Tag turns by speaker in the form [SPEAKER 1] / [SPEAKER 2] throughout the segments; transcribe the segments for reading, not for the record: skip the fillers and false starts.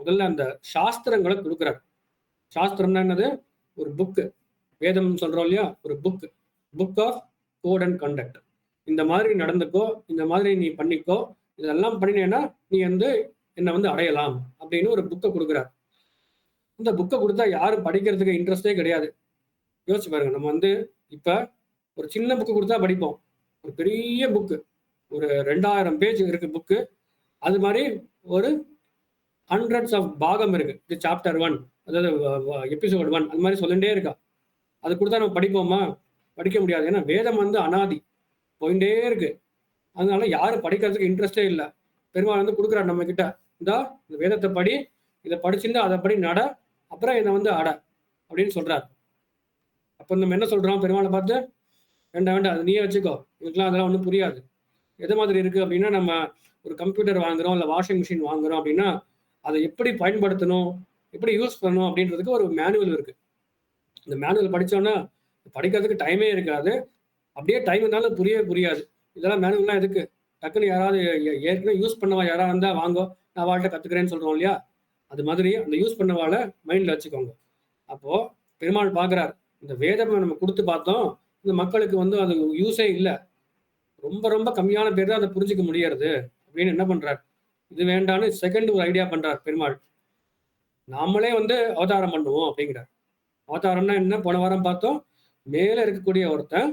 [SPEAKER 1] முதல்ல அந்த சாஸ்திரங்களை கொடுக்குறார். சாஸ்திரம்னா என்னது? ஒரு புக்கு. வேதம் சொல்றோம் இல்லையா? ஒரு book of code and conduct. இந்த மாதிரி நடந்துக்கோ, இந்த மாதிரி நீ பண்ணிக்கோ, இதெல்லாம் பண்ணினேன்னா நீ வந்து என்னை வந்து அடையலாம் அப்படின்னு ஒரு புக்கை கொடுக்குறார். இந்த புக்கை கொடுத்தா யாரும் படிக்கிறதுக்கு இன்ட்ரெஸ்டே கிடையாது. யோசிச்சு பாருங்க. நம்ம வந்து இப்ப ஒரு சின்ன புக்கு கொடுத்தா படிப்போம். ஒரு பெரிய புக்கு, ஒரு 2000 பேஜ் இருக்கு புக்கு. அது மாதிரி ஒரு ஹண்ட்ரட்ஸ் ஆஃப் பாகம் இருக்கு. இது சாப்டர் 1, அதாவது எபிசோட் 1, அது மாதிரி சொல்லிட்டே இருக்கா. அது கொடுத்தா நம்ம படிப்போமா? படிக்க முடியாது. ஏன்னா வேதம் வந்து அனாதி, போயிட்டே இருக்கு. அதனால யாரும் படிக்கிறதுக்கு இன்ட்ரெஸ்டே இல்லை. பெருமாள் வந்து கொடுக்குறாரு நம்ம கிட்ட, இந்த வேதத்தை படி, இதை படிச்சுட்டு அதை படி நட, அப்புறம் என்னை வந்து அட அப்படின்னு சொல்றாரு. அப்போ நம்ம என்ன சொல்றோம் பெருமாளை பார்த்து? வேண்டாம் வேண்டாம், அது நீயே வச்சுக்கோ, இதுக்கெல்லாம் அதெல்லாம் ஒன்றும் புரியாது. எது மாதிரி இருக்கு அப்படின்னா, நம்ம ஒரு கம்ப்யூட்டர் வாங்குறோம், இல்லை வாஷிங் மிஷின் வாங்குறோம் அப்படின்னா அதை எப்படி பயன்படுத்தணும், எப்படி யூஸ் பண்ணணும் அப்படின்றதுக்கு ஒரு மேனுவல் இருக்கு. இந்த மேனுவல் படித்தோன்னா படிக்கிறதுக்கு டைமே இருக்காது. அப்படியே டைம் இருந்தாலும் புரியவே புரியாது. இதெல்லாம் மேனுவல்லாம் எதுக்கு? டக்குன்னு யாராவது ஏற்கனவே யூஸ் பண்ணவா யாராவது இருந்தால் வாங்கோ, நான் வாழ்க்கை கற்றுக்கிறேன்னு சொல்கிறோம் இல்லையா? அது மாதிரி அந்த யூஸ் பண்ணவாளை மைண்டில் வச்சுக்கோங்க. அப்போது பெருமாள் பார்க்குறார், இந்த வேதம் நம்ம கொடுத்து பார்த்தோம், இந்த மக்களுக்கு வந்து அது யூஸே இல்லை. ரொம்ப ரொம்ப கம்மியான பேர் தான் அதை புரிஞ்சிக்க முடியறது அப்படின்னு என்ன பண்ணுறார்? இது வேண்டான்னு செகண்ட் ஒரு ஐடியா பண்ணுறார் பெருமாள். நாமளே வந்து அவதாரம் பண்ணுவோம் அப்படிங்கிறார். அவதாரம்னா என்ன? போன வாரம் பார்த்தோம். மேலே இருக்கக்கூடிய ஒருத்தன்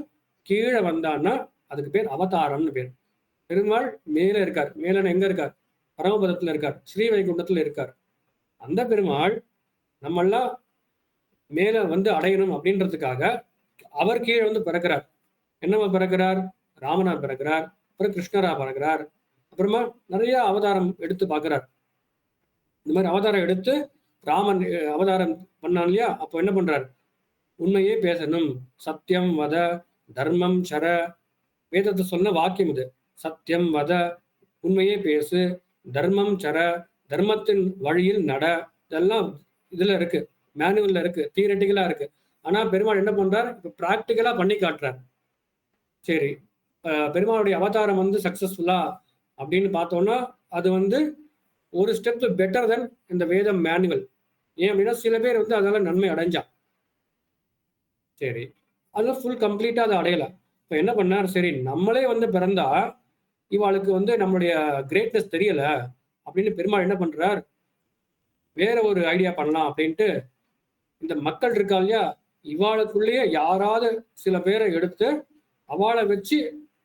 [SPEAKER 1] கீழே வந்தான்னா அதுக்கு பேர் அவதாரம்னு பேர். பெருமாள் மேலே இருக்கார். மேலே எங்க இருக்கார்? பரமபதத்தில் இருக்கார், ஸ்ரீவைகுண்டத்தில் இருக்கார். அந்த பெருமாள் நம்மெல்லாம் மேலே வந்து அடையணும் அப்படின்றதுக்காக அவர் கீழே வந்து பிறக்கிறார். என்னவா பிறக்கிறார்? ராமனா பிறக்கிறார், அப்புறம் கிருஷ்ணரா பிறக்கிறார், அப்புறமா நிறைய அவதாரம் எடுத்து பார்க்கிறார். இந்த மாதிரி அவதாரம் எடுத்து ராமன் அவதாரம் பண்ணான் இல்லையா? அப்போ என்ன பண்றார்? உண்மையே பேசணும், சத்தியம் வத, தர்மம் சர. வேதத்தை சொன்ன வாக்கியம் இது. சத்தியம் வத, உண்மையே பேசு, தர்மம் சர, தர்மத்தின் வழியில் நட. இதெல்லாம் இதுல இருக்கு, மேனுவல்ல இருக்கு, தியரட்டிக்கலா இருக்கு. ஆனா பெருமாள் என்ன பண்றார்? இப்ப பிராக்டிக்கலா பண்ணி காட்டுறார். சரி, பெருமாளுடைய அவதாரம் வந்து சக்சஸ்ஃபுல்லா அப்படின்னு பார்த்தோம்னா அது வந்து ஒரு ஸ்டெப் பெட்டர் தென் இந்த வேதம் மேனுவல். ஏன் அப்படின்னா சில பேர் வந்து அதனால நன்மை அடைஞ்சான். சரி, அதெல்லாம் ஃபுல் கம்ப்ளீட்டா அதை அடையல. இப்போ என்ன பண்ணார்? சரி, நம்மளே வந்து பிறந்தா இவாளுக்கு வந்து நம்மளுடைய கிரேட்னஸ் தெரியல அப்படின்னு பெருமாள் என்ன பண்றார்? வேற ஒரு ஐடியா பண்ணலாம் அப்படின்ட்டு இந்த மக்கள் இருக்கா இல்லையா, இவாளுக்குள்ளேயே யாராவது சில பேரை எடுத்து அவளை வச்சு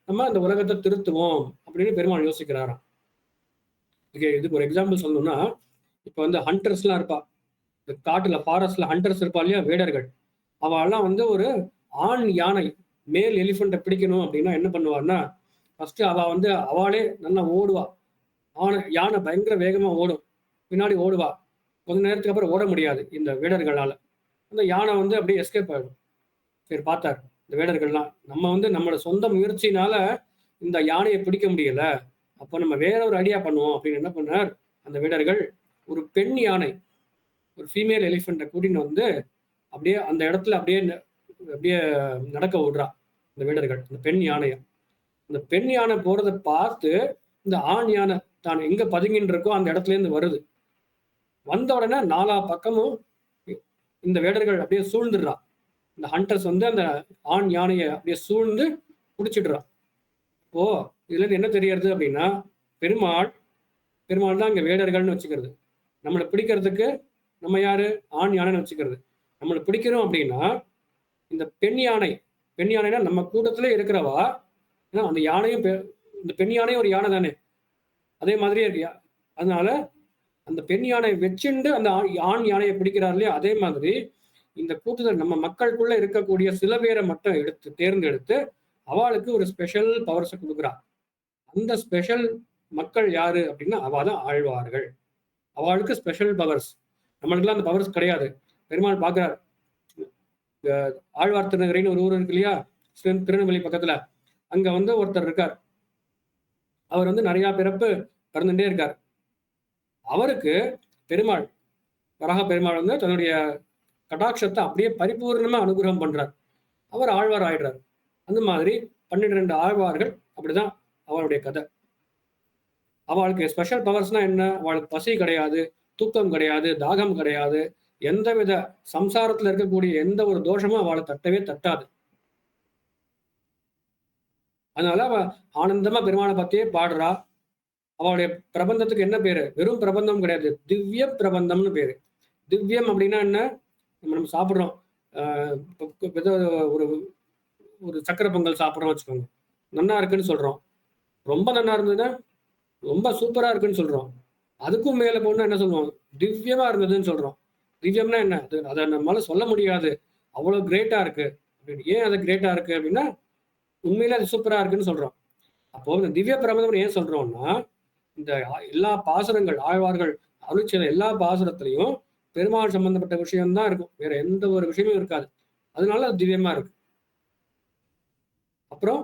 [SPEAKER 1] நம்ம இந்த உலகத்தை திருத்துவோம் அப்படின்னு பெருமாள் யோசிக்கிறாராம். இதுக்கு ஒரு எக்ஸாம்பிள் சொல்லணும்னா, இப்போ வந்து ஹண்டர்ஸ்லாம் இருப்பா, இந்த காட்டுல ஃபாரஸ்ட்ல ஹண்டர்ஸ் இருப்பா இல்லையா, வேடர்கள். அவெல்லாம் வந்து ஒரு ஆண் யானை, மேல் எலிஃபெண்ட்டை பிடிக்கணும் அப்படின்னா என்ன பண்ணுவார்னா, ஃபர்ஸ்ட் வந்து அவளே நல்லா ஓடுவா. யானை பயங்கர வேகமா ஓடும், பின்னாடி ஓடுவா. கொஞ்ச நேரத்துக்கு அப்புறம் ஓட முடியாது இந்த வேடர்களால. அந்த யானை வந்து அப்படியே எஸ்கேப் ஆயிடும். சரி, பார்த்தார் இந்த வேடர்கள்லாம், நம்ம வந்து நம்மளோட சொந்த முயற்சினால இந்த யானையை பிடிக்க முடியல, அப்போ நம்ம வேற ஒரு ஐடியா பண்ணுவோம் அப்படின்னு என்ன பண்ணார்? அந்த வேடர்கள் ஒரு பெண் யானை, ஒரு ஃபீமேல் எலிஃபெண்ட்டை கூட்டின்னு வந்து அப்படியே அந்த இடத்துல அப்படியே அப்படியே நடக்க விடுறா இந்த வேடர்கள், இந்த பெண் யானையை. இந்த பெண் யானை போறதை பார்த்து இந்த ஆண் யானை தான் எங்க பதுங்கின்னு இருக்கோ அந்த இடத்துல இருந்து வருது. வந்த உடனே நாலா பக்கமும் இந்த வேடர்கள் அப்படியே சூழ்ந்துடுறா. இந்த ஹண்டர்ஸ் வந்து அந்த ஆண் யானையை அப்படியே சூழ்ந்து பிடிச்சிடுறா. இப்போ இதுல இருந்து என்ன தெரியறது அப்படின்னா, பெருமாள் தான் இங்க வேடர்கள்னு வச்சுக்கிறது. நம்மளை பிடிக்கிறதுக்கு நம்ம யாரு? ஆண் யானைன்னு வச்சுக்கிறது. நம்மளை பிடிக்கிறோம் அப்படின்னா இந்த பெண் யானைனா நம்ம கூட்டத்திலே இருக்கிறவா. ஏன்னா அந்த யானையும் இந்த பெண் யானையும் ஒரு யானை தானே, அதே மாதிரியே இருக்கு. அதனால அந்த பெண் யானை வச்சுண்டு அந்த ஆண் யானையை பிடிக்கிறார் இல்லையா, அதே மாதிரி இந்த கூட்டத்தில் நம்ம மக்களுக்குள்ள இருக்கக்கூடிய சில பேரை மட்டும் தேர்ந்தெடுத்து அவளுக்கு ஒரு ஸ்பெஷல் பவர்ஸை கொடுக்குறா. அந்த ஸ்பெஷல் மக்கள் யாரு அப்படின்னா அவ தான் ஆழ்வார்கள். அவளுக்கு ஸ்பெஷல் பவர்ஸ். நம்மளுக்குலாம் அந்த பவர்ஸ் கிடையாது. பெருமாள் பார்க்கிறார், ஆழ்வார் திருநகரின்னு ஒரு ஊர் இருக்கு இல்லையா, திருநெல்வேலி பக்கத்துல, அங்க வந்து ஒருத்தர் இருக்கார். அவர் வந்து நிறைய பிறப்பு பிறந்துட்டே இருக்கார். அவருக்கு பெருமாள், வராக பெருமாள் வந்து தன்னுடைய கடாட்சத்தை அப்படியே பரிபூர்ணமா அனுகிரகம் பண்றார். அவர் ஆழ்வார் ஆயிடுறார். அந்த மாதிரி 12 ஆழ்வார்கள். அப்படிதான் அவளுடைய கதை. அவளுக்கு ஸ்பெஷல் பவர்ஸ்னா என்ன? அவளுக்கு பசி கிடையாது, தூக்கம் கிடையாது, தாகம் கிடையாது, எந்தவித சம்சாரத்துல இருக்கக்கூடிய எந்த ஒரு தோஷமும் அவளை தட்டவே தட்டாது. அதனால அவ ஆனந்தமா பெருமாளை பத்தியே பாடுறா. அவளுடைய பிரபந்தத்துக்கு என்ன பேரு? வெறும் பிரபந்தம் கிடையாது, திவ்ய பிரபந்தம்னு பேரு. திவ்யம் அப்படின்னா என்ன? நம்ம சாப்பிடுறோம், ஒரு ஒரு சக்கரை பொங்கல் சாப்பிட்றோம் வச்சுக்கோங்க, நன்னா இருக்குன்னு சொல்றோம். ரொம்ப நன்னா இருந்ததுன்னா ரொம்ப சூப்பரா இருக்குன்னு சொல்றோம். அதுக்கும் மேல போனா என்ன சொல்லுவோம்? திவ்யமா இருந்ததுன்னு சொல்றோம். திவ்யம்னா என்ன? அதை நம்மளால சொல்ல முடியாது, அவ்வளவு கிரேட்டா இருக்கு அப்படின்னு. ஏன் அது கிரேட்டா இருக்கு அப்படின்னா, உண்மையிலே அது சூப்பரா இருக்குன்னு சொல்றோம். அப்போ இந்த திவ்ய பிரபந்தம் ஏன் சொல்றோம்னா, இந்த எல்லா பாசுரங்கள், ஆழ்வார்கள் அருளிச் செய்த எல்லா பாசுரத்திலையும் பெருமாள் சம்பந்தப்பட்ட விஷயம் தான் இருக்கும், வேற எந்த ஒரு விஷயமும் இருக்காது. அதனால அது திவ்யமா இருக்கு. அப்புறம்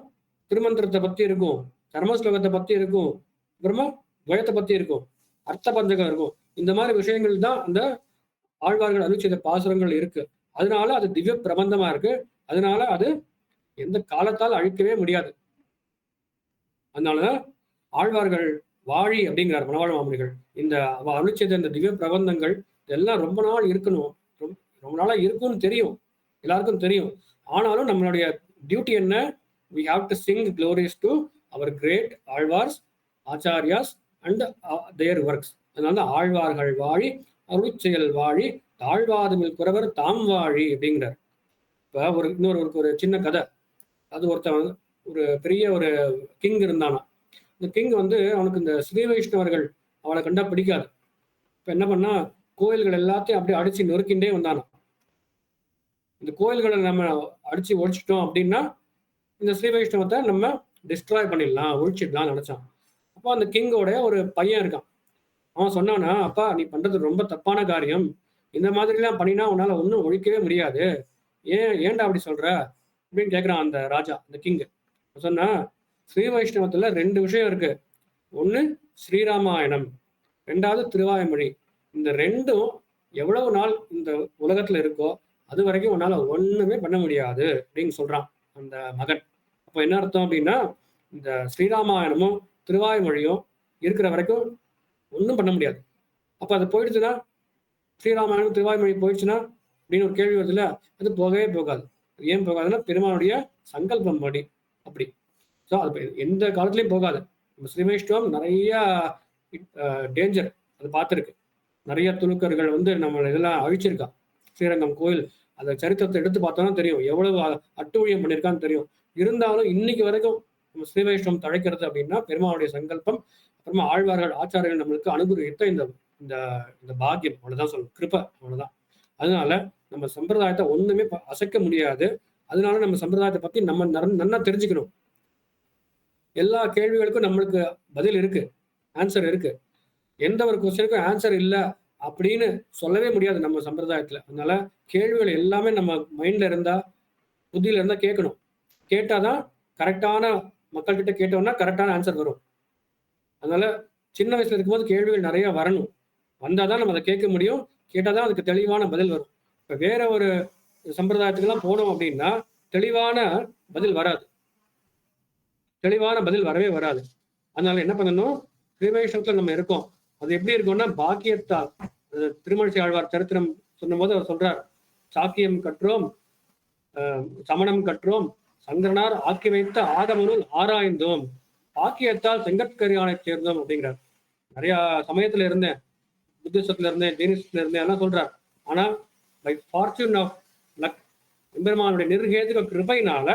[SPEAKER 1] திருமந்திரத்தை பத்தி இருக்கும், கர்மஸ்லோகத்தை பத்தி இருக்கும், அப்புறமா துவயத்தை பத்தி இருக்கும், அர்த்த பஞ்சகம் இருக்கும். இந்த மாதிரி விஷயங்கள் தான் அந்த ஆழ்வார்கள் அருளி செய்த பாசுரங்கள் இருக்கு. அதனால அது திவ்ய பிரபந்தமா இருக்கு. அதனால அது எந்த காலத்தால் அழிக்கவே முடியாது. அதனாலதான் ஆழ்வார்கள் வாழி அப்படிங்கிறார் மணவாள மாமுனிகள். இந்த அவ அருளி செய்த இந்த திவ்ய பிரபந்தங்கள் எல்லாம் ரொம்ப நாள் இருக்கணும், ரொம்ப நாளா இருக்கும்னு தெரியும், எல்லாருக்கும் தெரியும். ஆனாலும் நம்மளுடைய டியூட்டி என்ன? we have to sing glories to our great Alvars, ஆச்சாரியாஸ் and their works. அதனால ஆழ்வார்கள் வாழி, அருளிச் செயல் வாழி, தாழ்வாதுமில் குறவர் தாம் வாழி அப்படிங்கிறார். இப்ப ஒரு சின்ன கதை. அது ஒருத்தன், ஒரு பெரிய ஒரு கிங் இருந்தானா. இந்த கிங் வந்து அவனுக்கு இந்த ஸ்ரீ வைஷ்ணவர்கள் அவளை கண்டா பிடிக்காது. இப்ப என்ன பண்ணா, கோயில்கள் எல்லாத்தையும் அப்படியே அடிச்சு நொறுக்கின்றே வந்தானா. இந்த கோயில்களை நம்ம அடிச்சு ஒழிச்சிட்டோம் அப்படின்னா இந்த ஸ்ரீ வைஷ்ணவத்தை நம்ம டிஸ்ட்ராய் பண்ணிடலாம், ஒழிச்சிடலாம் நினைச்சான். அப்போ அந்த கிங்கோட ஒரு பையன் இருக்கான். அவன் சொன்னானா, அப்பா நீ பண்றது ரொம்ப தப்பான காரியம், இந்த மாதிரிலாம் பண்ணினா உன்னால ஒன்றும் ஒழிக்கவே முடியாது, ஏன்டா அப்படி சொல்ற அப்படின்னு கேட்குறான் அந்த ராஜா, அந்த கிங். சொன்னா, ஸ்ரீ வைஷ்ணவத்துல 2 விஷயம் இருக்கு. ஒன்று ஸ்ரீராமாயணம், 2வது திருவாய்மொழி. இந்த 2ம் எவ்வளவு நாள் இந்த உலகத்துல இருக்கோ அது வரைக்கும் உன்னால ஒண்ணுமே பண்ண முடியாது அப்படின்னு சொல்றான் அந்த மகன். அப்போ என்ன அர்த்தம் அப்படின்னா, இந்த ஸ்ரீராமாயணமும் திருவாய்மொழியும் இருக்கிற வரைக்கும் ஒன்றும் பண்ண முடியாது. அப்போ அது போயிடுச்சுன்னா, ஸ்ரீராமாயணம் திருவாய்மொழி போயிடுச்சுன்னா அப்படின்னு ஒரு கேள்வி வருதுல்ல, அது போகவே போகாது. ஏன் போகாதுன்னா, பெருமாளுடைய சங்கல்பம் படி அப்படி. ஸோ அது எந்த காலத்துலையும் போகாது. நம்ம ஸ்ரீ வைஷ்ணவம் நிறைய டேஞ்சர் அது பார்த்துருக்கு. நிறைய துணுக்கர்கள் வந்து நம்ம இதெல்லாம் அழிச்சிருக்கா. ஸ்ரீரங்கம் கோயில் அந்த சரித்திரத்தை எடுத்து பார்த்தோம்னா தெரியும், எவ்வளவு அட்டூழியம் பண்ணியிருக்கான்னு தெரியும். இருந்தாலும் இன்னைக்கு வரைக்கும் நம்ம ஸ்ரீ வைஷ்ணவம் தழைக்கிறது அப்படின்னா பெருமாளுடைய சங்கல்பம், அப்புறமா ஆழ்வார்கள் ஆச்சாரியர்கள் நம்மளுக்கு அனுகிரகித்த இந்த இந்த இந்த பாக்கியம், அவ்வளவுதான் சொல்லணும், கிருபை, அவ்வளவுதான். அதனால நம்ம சம்பிரதாயத்தை ஒண்ணுமே அசைக்க முடியாது. அதனால நம்ம சம்பிரதாயத்தை பத்தி நம்ம நல்லா தெரிஞ்சுக்கணும். எல்லா கேள்விகளுக்கும் நம்மளுக்கு பதில் இருக்கு, ஆன்சர் இருக்கு. எந்த ஒரு கொஸ்டினுக்கும் ஆன்சர் இல்லை அப்படின்னு சொல்லவே முடியாது நம்ம சம்பிரதாயத்துல. அதனால கேள்விகள் எல்லாமே நம்ம மைண்ட்ல இருந்தா, புத்தியில இருந்தா கேட்கணும். கேட்டாதான் கரெக்டான மக்கள்கிட்ட கேட்டோம்னா கரெக்டான ஆன்சர் வரும். அதனால சின்ன வயசுல இருக்கும்போது கேள்விகள் நிறைய வரணும், வந்தாதான் நம்ம அதை கேட்க முடியும், கேட்டாதான் அதுக்கு தெளிவான பதில் வரும். இப்ப வேற ஒரு சம்பிரதாயத்துக்கெல்லாம் போனோம் அப்படின்னா தெளிவான பதில் வராது, தெளிவான பதில் வரவே வராது. அதனால என்ன பண்ணணும், ஸ்ரீ வைஷ்ணவத்துல நம்ம இருக்கோம், அது எப்படி இருக்கும்னா பாக்கியத்தால். திருமழிசை ஆழ்வார் சரித்திரம் சொன்னும் போது அவர் சொல்றார், சாக்கியம் கற்றோம், சமணம் கற்றோம், சங்கரனார் ஆக்கி வைத்த ஆகமனுள் ஆராய்ந்தோம், பாக்கியத்தால் செங்கற்கரியானை சேர்ந்தோம் அப்படிங்கிறார். நிறைய சமயத்துல இருந்தேன், புத்திசத்துல இருந்தேன், ஜெயினிசத்துல இருந்தேன் எல்லாம் சொல்றார். ஆனா பை ஃபார்ச்சூன் ஆஃப் லக், எம்பெருமானுடைய நிர்ஹேதுக கிருபையினால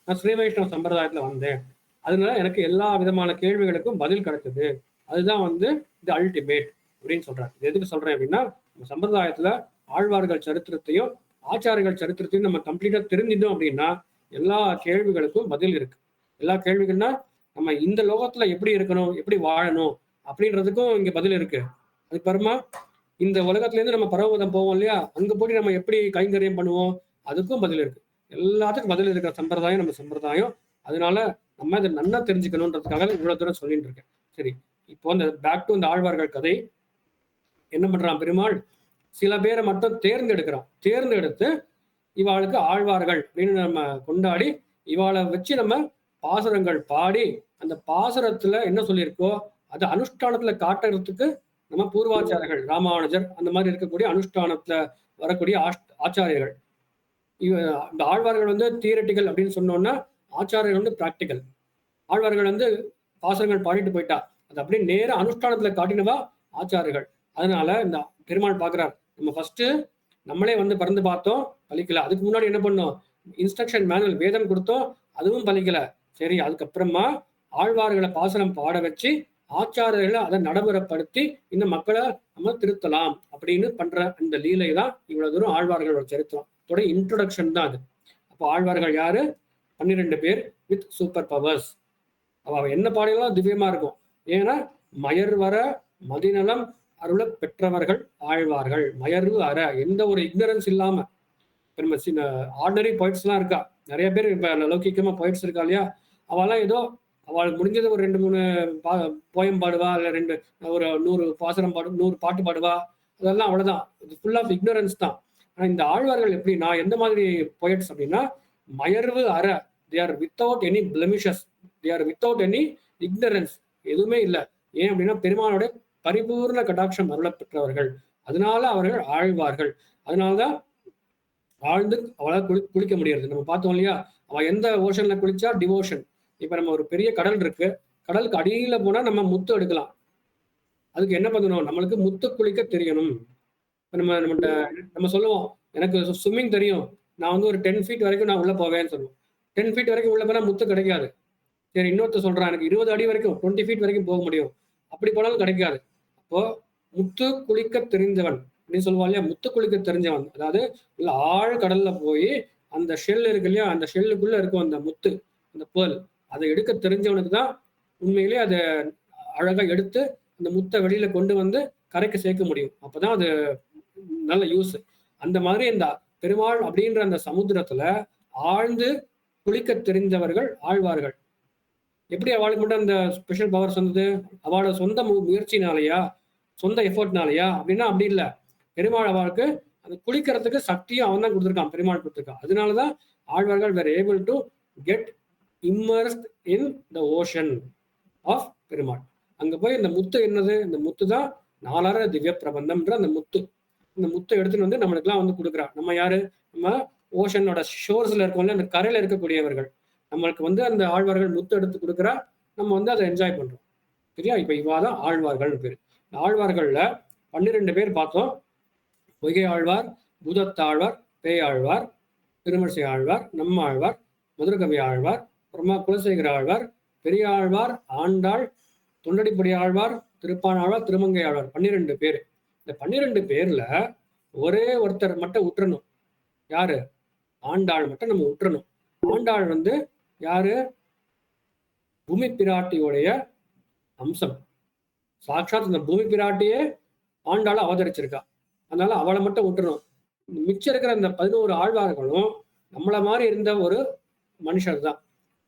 [SPEAKER 1] நான் ஸ்ரீ வைஷ்ணவ சம்பிரதாயத்துல வந்தேன். அதனால எனக்கு எல்லா விதமான கேள்விகளுக்கும் பதில் கிடைச்சது. அதுதான் வந்து இது அல்டிமேட் அப்படின்னு சொல்றாரு. இது எதுக்கு சொல்றேன் அப்படின்னா, நம்ம சம்பிரதாயத்துல ஆழ்வார்கள் சரித்திரத்தையும் ஆச்சாரியர்கள் சரித்திரத்தையும் நம்ம கம்ப்ளீட்டா தெரிஞ்சிட்டோம் அப்படின்னா எல்லா கேள்விகளுக்கும் பதில் இருக்கு. எல்லா கேள்விகள்னா நம்ம இந்த லோகத்துல எப்படி இருக்கணும், எப்படி வாழணும் அப்படின்றதுக்கும் இங்க பதில் இருக்கு. அதுக்கப்புறமா இந்த உலகத்துல இருந்து நம்ம பரவதம் போவோம் இல்லையா, அங்க போய் நம்ம எப்படி கைங்கரியம் பண்ணுவோம், அதுக்கும் பதில் இருக்கு. எல்லாத்துக்கும் பதில் இருக்கிற சம்பிரதாயம் நம்ம சம்பிரதாயம். அதனால நம்ம இதை நல்லா தெரிஞ்சுக்கணுன்றதுக்காக இவ்வளவு தூரம் சொல்லிட்டு இருக்கேன். சரி, இப்போ இந்த பேக் டு இந்த ஆழ்வார்கள் கதை. என்ன பண்றான் பெருமாள், சில பேரை மட்டும் தேர்ந்தெடுத்து இவாளுக்கு ஆழ்வார்கள் அப்படின்னு நம்ம கொண்டாடி இவாளை வச்சு நம்ம பாசுரங்கள் பாடி அந்த பாசுரத்துல என்ன சொல்லியிருக்கோ அதை அனுஷ்டானத்துல காட்டுறதுக்கு நம்ம பூர்வாச்சாரர்கள், ராமானுஜர் அந்த மாதிரி இருக்கக்கூடிய அனுஷ்டானத்துல வரக்கூடிய ஆச்சாரியர்கள். இந்த ஆழ்வார்கள் வந்து தியரட்டிக்கல் அப்படின்னு சொன்னோம்னா, ஆச்சாரியர்கள் வந்து பிராக்டிக்கல். ஆழ்வார்கள் வந்து பாசனங்கள் பாடிட்டு போயிட்டா, அது அப்படியே நேர அனுஷ்டானத்துல காட்டினவா ஆச்சாரியர்கள். அதனால இந்த பெருமாள் பார்க்கிறார், நம்ம ஃபர்ஸ்ட் நம்மளே வந்து பறந்து பார்த்தோம், பலிக்கல. அதுக்கு முன்னாடி என்ன பண்ணோம், இன்ஸ்ட்ரக்ஷன் மேனுவல் வேதம் கொடுத்தோம், அதுவும் பலிக்கல. சரி, அதுக்கப்புறமா ஆழ்வார்களை பாசனம் பாட வச்சு ஆச்சாரியர்களை அதை நடைமுறைப்படுத்தி இந்த மக்களை நம்ம திருத்தலாம் அப்படின்னு பண்ற இந்த லீலை தான் இவ்வளவு தூரம் ஆழ்வார்களோட சரித்திரம் இன்ட்ரோடக்ஷன் தான் அது. அப்போ ஆழ்வார்கள் யாரு? 12 பேர் வித் சூப்பர் பவர்ஸ். அவ என்ன பாடலாம் திவ்யமா இருக்கும். ஏன்னா மயர் வர மதிநலம் அருள பெற்றவர்கள் ஆழ்வார்கள். மயர்வு அற, எந்த ஒரு இக்னரன்ஸ் இல்லாம. ஆர்டினரி போயிட்ஸ் எல்லாம் இருக்கா, நிறைய பேர் இப்ப லௌகிக்கமா போயிட்ஸ் இருக்கா இல்லையா, அவெல்லாம் ஏதோ அவளுக்கு முடிஞ்சது ஒரு 2-3 போயம் பாடுவா, இல்ல ஒரு 100 பாசனம் 100 பாட்டு பாடுவா, அதெல்லாம் அவ்வளவுதான். இது ஃபுல் ஆஃப் இக்னரன்ஸ் தான். ஆனா இந்த ஆழ்வார்கள் எப்படின்னா எந்த மாதிரி போயட்ஸ் அப்படின்னா, மயர்வு அற, they or without any blemishes, they or without any ignorance, எதுவுமே இல்லை. ஏன் அப்படின்னா பெருமானுடைய பரிபூர்ண கடாட்சம் அருள பெற்றவர்கள், அதனால அவர்கள் ஆழ்வார்கள். அதனாலதான் ஆழ்ந்து அவளால் குளிக்க முடியாது. நம்ம பார்த்தோம் இல்லையா, அவ எந்த ஓஷன்ல குளிச்சா டிவோஷன். இப்ப நம்ம ஒரு பெரிய கடல் இருக்கு, கடலுக்கு அடியில போனா நம்ம முத்து எடுக்கலாம். அதுக்கு என்ன பண்ணணும், நம்மளுக்கு முத்து குளிக்க தெரியணும். நம்ம சொல்லுவோம், எனக்கு ஸ்விம்மிங் தெரியும், நான் வந்து ஒரு 10 feet வரைக்கும் நான் உள்ள போவேன்னு சொல்லுவோம். 10 feet வரைக்கும் உள்ள போனா முத்து கிடைக்காது. சரி, இன்னொருத்த சொல்றான், எனக்கு 20 அடி வரைக்கும் 20 feet வரைக்கும் போக முடியும், அப்படி போனாலும் கிடைக்காது. அப்போ முத்து குளிக்க தெரிஞ்சவன் அப்படின்னு சொல்லுவா இல்லையா, முத்து குளிக்க தெரிஞ்சவன், அதாவது இல்ல ஆழ் கடல்ல போய் அந்த ஷெல் இருக்கு இல்லையா, அந்த ஷெல்லுக்குள்ள இருக்கும் அந்த முத்து, அந்த பேர்ல், அதை எடுக்க தெரிஞ்சவனுக்கு தான் உண்மையிலே அதை அழகா எடுத்து அந்த முத்தை வெளியில கொண்டு வந்து கரைக்கு சேர்க்க முடியும். அப்பதான் அது நல்ல யூஸ். அந்த மாதிரி இந்த பெருமாள் அப்படின்ற அந்த சமுத்திரத்துல ஆழ்ந்து குளிக்க தெரிஞ்சவர்கள் ஆழ்வார்கள். எப்படி அவளுக்கு மட்டும் அந்த ஸ்பெஷல் பவர்ஸ் வந்தது? அவளோட சொந்த முயற்சினாலயா, சொந்த எஃபர்ட்னாலயா அப்படின்னா அப்படி இல்லை. பெருமாள் அவளுக்கு அந்த குளிக்கிறதுக்கு சக்தியும் அவன் தான் கொடுத்துருக்கான், பெருமாள் கொடுத்துருக்கான். அதனாலதான் ஆழ்வார்கள் were able to get immersed in the ocean of Perumal. அங்க போய் இந்த முத்து என்னது, இந்த முத்து தான் 4 திவ்ய பிரபந்தம்ன்ற அந்த முத்து. இந்த முத்தை எடுத்துன்னு வந்து நம்மளுக்குலாம் வந்து கொடுக்குறா. நம்ம யாரு? நம்ம ஓஷனோட ஷோர்ஸ்ல இருக்கோம்ல, அந்த கரையில இருக்கக்கூடியவர்கள். நம்மளுக்கு வந்து அந்த ஆழ்வார்கள் முத்து எடுத்து கொடுக்குறா, நம்ம வந்து அதை என்ஜாய் பண்றோம். சரியா? இப்ப இவாதான் ஆழ்வார்கள் பேரு. ஆழ்வார்கள்ல 12 பேர் பார்த்தோம். பொய்கை ஆழ்வார், பூதத்தாழ்வார், பேயாழ்வார், திருமழிசை ஆழ்வார், நம்ம ஆழ்வார், மதுரகவி ஆழ்வார், அப்புறமா குலசேகர ஆழ்வார், பெரிய ஆழ்வார், ஆண்டாள், தொண்டடிப்படி ஆழ்வார், திருப்பான் ஆழ்வார், திருமங்கை ஆழ்வார். 12 பேர். இந்த 12 பேர்ல ஒரே ஒருத்தர் மட்டும் விட்டுறணும். யாரு? ஆண்டாள் மட்டும் நம்ம விட்டுறணும். ஆண்டாள் வந்து யாரு? பூமி பிராட்டியோடைய அம்சம். சாட்சாத் இந்த பூமி பிராட்டியே ஆண்டாள அவதரிச்சிருக்கா. அதனால அவளை மட்டும் விட்டுறணும். மிச்சம் இருக்கிற அந்த 11 ஆழ்வார்களும் நம்மள மாதிரி இருந்த ஒரு மனுஷர் தான்,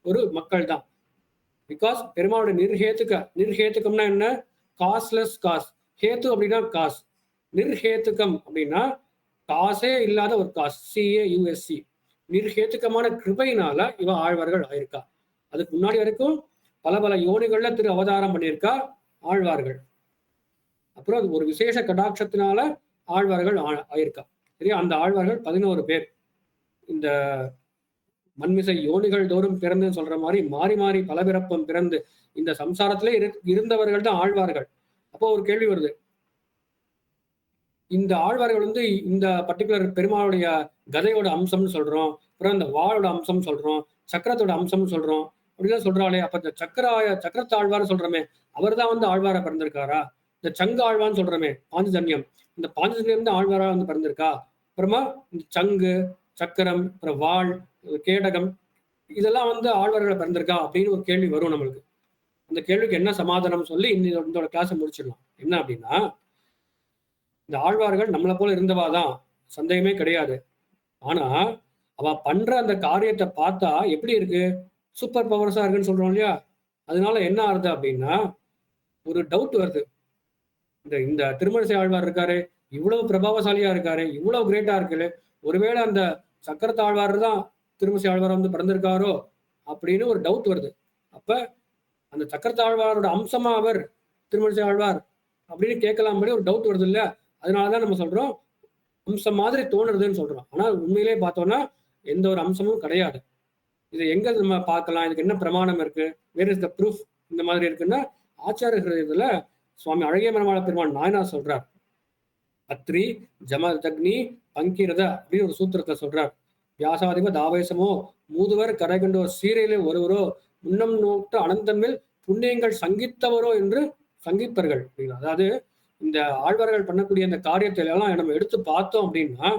[SPEAKER 1] ஒரு மக்கள் தான். பிகாஸ் பெருமாளுடைய நிர்ஹேத்துக்கம்னா என்ன? Causeless cause. ஹேத்து அப்படின்னா காஸ். நிர்ஹேத்துக்கம் அப்படின்னா காசே இல்லாத ஒரு காஸ், CAUSC. நிர்ஹேத்துக்கமான கிருபையினால இவ ஆழ்வார்கள் ஆயிருக்கா. அதுக்கு முன்னாடி வரைக்கும் பல பல யோனிகள்ல திரு அவதாரம் பண்ணியிருக்கா ஆழ்வார்கள். அப்புறம் அது ஒரு விசேஷ கடாட்சத்தினால ஆழ்வார்கள் ஆயிருக்கா. சரியா? அந்த ஆழ்வார்கள் 11 பேர். இந்த மண்மிசை யோனிகள் தோறும் பிறந்து சொல்ற மாதிரி மாறி மாறி பல பிறப்பம் பிறந்து இந்த சம்சாரத்திலே இருந்தவர்கள் தான் ஆழ்வார்கள். அப்போ ஒரு கேள்வி வருது, இந்த ஆழ்வார்கள் வந்து இந்த பர்டிகுலர் பெருமாளுடைய கதையோட அம்சம்னு சொல்றோம், அப்புறம் இந்த வாளோட அம்சம் சொல்றோம், சக்கரத்தோட அம்சம் சொல்றோம் அப்படிலாம் சொல்றாளே, அப்ப இந்த சக்கரத்தாழ்வார் சொல்றோமே, அவர் தான் வந்து ஆழ்வாரா பிறந்திருக்காரா? இந்த சங்கு ஆழ்வான்னு சொல்றோமே, பாஞ்சஜன்யம், இந்த பாஞ்சஜன்யம் தான் ஆழ்வாரா வந்து பிறந்திருக்கா? அப்புறமா இந்த சங்கு, சக்கரம், அப்புறம் வாள், கேடகம், இதெல்லாம் வந்து ஆழ்வார்களை பிறந்திருக்கா அப்படின்னு ஒரு கேள்வி வரும் நம்மளுக்கு. அந்த கேள்விக்கு என்ன சமாதானம் சொல்லி இந்த கிளாஸை முடிச்சிடலாம். என்ன அப்படின்னா, இந்த ஆழ்வார்கள் நம்மளை போல இருந்தவாதான், சந்தேகமே கிடையாது. ஆனா அவ பண்ற அந்த காரியத்தை பார்த்தா எப்படி இருக்கு? சூப்பர் பவர்ஸா இருக்குன்னு சொல்றோம் இல்லையா? அதனால என்ன ஆகுது அப்படின்னா, ஒரு டவுட் வருது. இந்த திருமழிசை ஆழ்வார் இருக்காரு, இவ்வளவு பிரபாவசாலியா இருக்காரு, இவ்வளவு கிரேட்டா இருக்கு, ஒருவேளை அந்த சக்கரத்து ஆழ்வார் தான் திருமழிசை ஆழ்வார் வந்து பிறந்திருக்காரோ அப்படின்னு ஒரு டவுட் வருது. அப்ப அந்த சக்கரத்து ஆழ்வாரோட அம்சமா அவர் திருமழிசை ஆழ்வார் அப்படின்னு கேட்கலாம் ஒரு டவுட் வருது இல்ல. அதனாலதான் நம்ம சொல்றோம் அம்சம் மாதிரி தோணுறதுன்னு சொல்றோம். ஆனா உண்மையிலே பார்த்தோம்னா எந்த ஒரு அம்சமும் கிடையாது. இது எங்க நம்ம பார்க்கலாம், இதுக்கு என்ன பிரமாணம் இருக்கு, வேர் இஸ் த ப்ரூஃப், இந்த மாதிரி இருக்குன்னா ஆச்சாரியர்கள் இதுல சுவாமி அழகிய மரமாள பெருமான் நாயனார் சொல்றார். அத்ரி ஜமதக்னி பங்கீரத அப்படின்னு ஒரு சூத்திரத்தை சொல்றார். வியாசாதிப தாவேசமோ மூதுவர் கரைகண்டோர் சீரையிலே ஒருவரோ முன்னம் நோட்டு அனந்தமில் புண்ணியங்கள் சங்கித்தவரோ என்று சங்கிப்பர்கள். அதாவது இந்த ஆழ்வார்கள் பண்ணக்கூடிய இந்த காரியத்தை எல்லாம் நம்ம எடுத்து பார்த்தோம் அப்படின்னா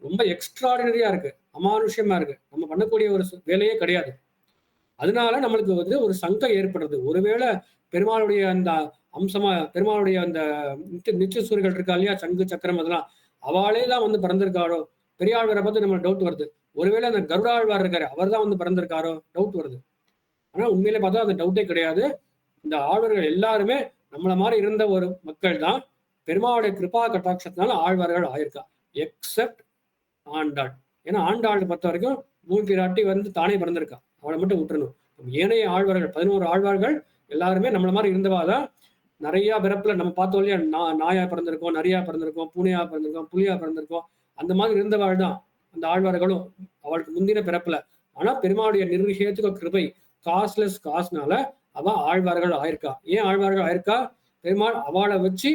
[SPEAKER 1] ரொம்ப எக்ஸ்ட்ராடினரியா இருக்கு, அமானுஷ்யமா இருக்கு. நம்ம பண்ணக்கூடிய ஒரு வேலையே கிடையாது. அதனால நம்மளுக்கு வந்து ஒரு சங்கம் ஏற்படுறது. ஒருவேளை பெருமாளுடைய அந்த அம்சமா பெருமாளுடைய அந்த நித்திய சூரியர்கள் இருக்கா இல்லையா, சங்கு சக்கரம் அதெல்லாம் அவளே தான் வந்து பிறந்திருக்காரோ, பெரியாழ்வாரை பார்த்து நம்ம டவுட் வருது. ஒருவேளை அந்த கருடாழ்வார் இருக்காரு அவர் தான் வந்து பிறந்திருக்காரோ டவுட் வருது. ஆனா உண்மையிலே பார்த்தா அந்த டவுட்டே கிடையாது. இந்த ஆழ்வார்கள் எல்லாருமே நம்மள மாதிரி இருந்த ஒரு மக்கள் தான். பெருமாளுடைய கிருபா கட்டாட்சத்தினால ஆழ்வார்கள் ஆயிருக்கா, எக்ஸப்ட் ஆண்டாள். ஏன்னா ஆண்டாள் பொறுத்த வரைக்கும் பூமி பிராட்டி வந்து தானே பிறந்திருக்கா, அவளை மட்டும் விட்டுறணும். ஏனைய ஆழ்வார்கள் 11 ஆழ்வார்கள் எல்லாருமே நம்மள மாதிரி இருந்தவாதான். நிறைய பிறப்புல நம்ம பார்த்தோம் இல்லையா, நாயா பிறந்திருக்கோம், நரியா பிறந்திருக்கோம், பூனையா பிறந்திருக்கோம், புலியா பிறந்திருக்கோம். அந்த மாதிரி இருந்தவாள் தான் அந்த ஆழ்வார்களும் அவளுக்கு முந்தின பிறப்புல. ஆனா பெருமாளுடைய நிர்விஷயத்துக்கு கிருபை, காஸ்ட்லெஸ் காசுனால அவ ஆழ்வார்கள் ஆயிருக்கா. ஏன் ஆழ்வார்கள் ஆயிருக்கா? பெருமாள் அவளை வச்சு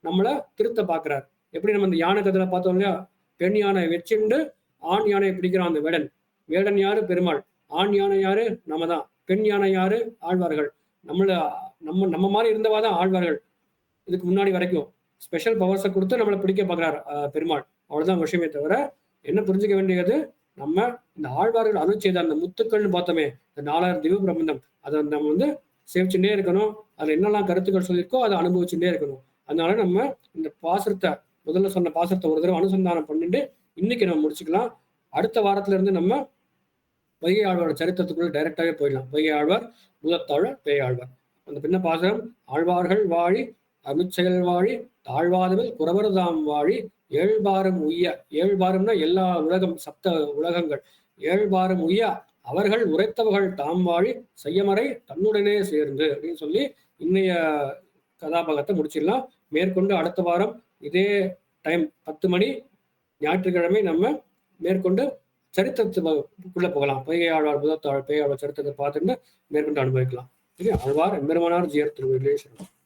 [SPEAKER 1] நம்மளை திருத்த பாக்குறாரு. எப்படி நம்ம இந்த யானை கதையில பார்த்தோம் இல்லையா, பெண் யானை வச்சுண்டு ஆண் யானையை பிடிக்கிறான் அந்த வேடன். வேடன் யாரு? பெருமாள். ஆண் யானை யாரு? நம்ம தான். பெண் யானை யாரு? ஆழ்வார்கள். நம்ம மாதிரி இருந்தவாதான் ஆழ்வார்கள். இதுக்கு முன்னாடி வரைக்கும் ஸ்பெஷல் பவர்ஸை கொடுத்து நம்மளை பிடிக்க பார்க்குறாரு பெருமாள். அவ்வளவுதான் விஷயமே தவிர என்ன புரிஞ்சுக்க வேண்டியது, நம்ம இந்த ஆழ்வார்கள் அனுச்செய்த அந்த முத்துக்கள்னு பார்த்தோமே, இந்த 4000 திவ்ய பிரபந்தம், அதை நம்ம வந்து சேவிச்சுட்டே இருக்கணும். அதுல என்னெல்லாம் கருத்துக்கள் சொல்லியிருக்கோ அதை அனுபவிச்சுட்டே இருக்கணும். அதனால நம்ம இந்த பாசுரத்தை, முதல்ல சொன்ன பாசுரத்தை ஒரு தடவை அனுசந்தானம் பண்ணிட்டு இன்னைக்கு நம்ம முடிச்சுக்கலாம். அடுத்த வாரத்துல இருந்து நம்ம வைகை ஆழ்வார் சரித்திரத்துக்குள்ள டைரக்டாவே போயிடலாம். வைகை ஆழ்வார், பூதத்தாழ்வார், பேயாழ்வார். அந்த பின்ன பாசுரம், ஆழ்வார்கள் வாழி அமிச்செயல் வாழி தாழ்வாதவில் குறவர்தாம் வாழி ஏழ்பாரம் உய்ய. ஏழ்பாரம்னா எல்லா உலகம், சப்த உலகங்கள். ஏழ்பாரம் உய்ய அவர்கள் உரைத்தவர்கள் தாம் வாழி செய்யமறை தன்னுடனே சேர்ந்து அப்படின்னு சொல்லி இன்னைய கதாபாகத்தை முடிச்சிடலாம். மேற்கொண்டு அடுத்த வாரம் இதே டைம் 10 மணி ஞாயிற்றுக்கிழமை நம்ம மேற்கொண்டு சரித்திரத்துக்குள்ள போகலாம். பொய்கை ஆழ்வார், புதத்தாழ், பேயாழ்வார் சரித்திரத்தை பார்த்துட்டு மேற்கொண்டு அனுபவிக்கலாம். சரி, ஆழ்வார் எம்பெருமானார் ஜியர் திருவடிகளே சரணம்.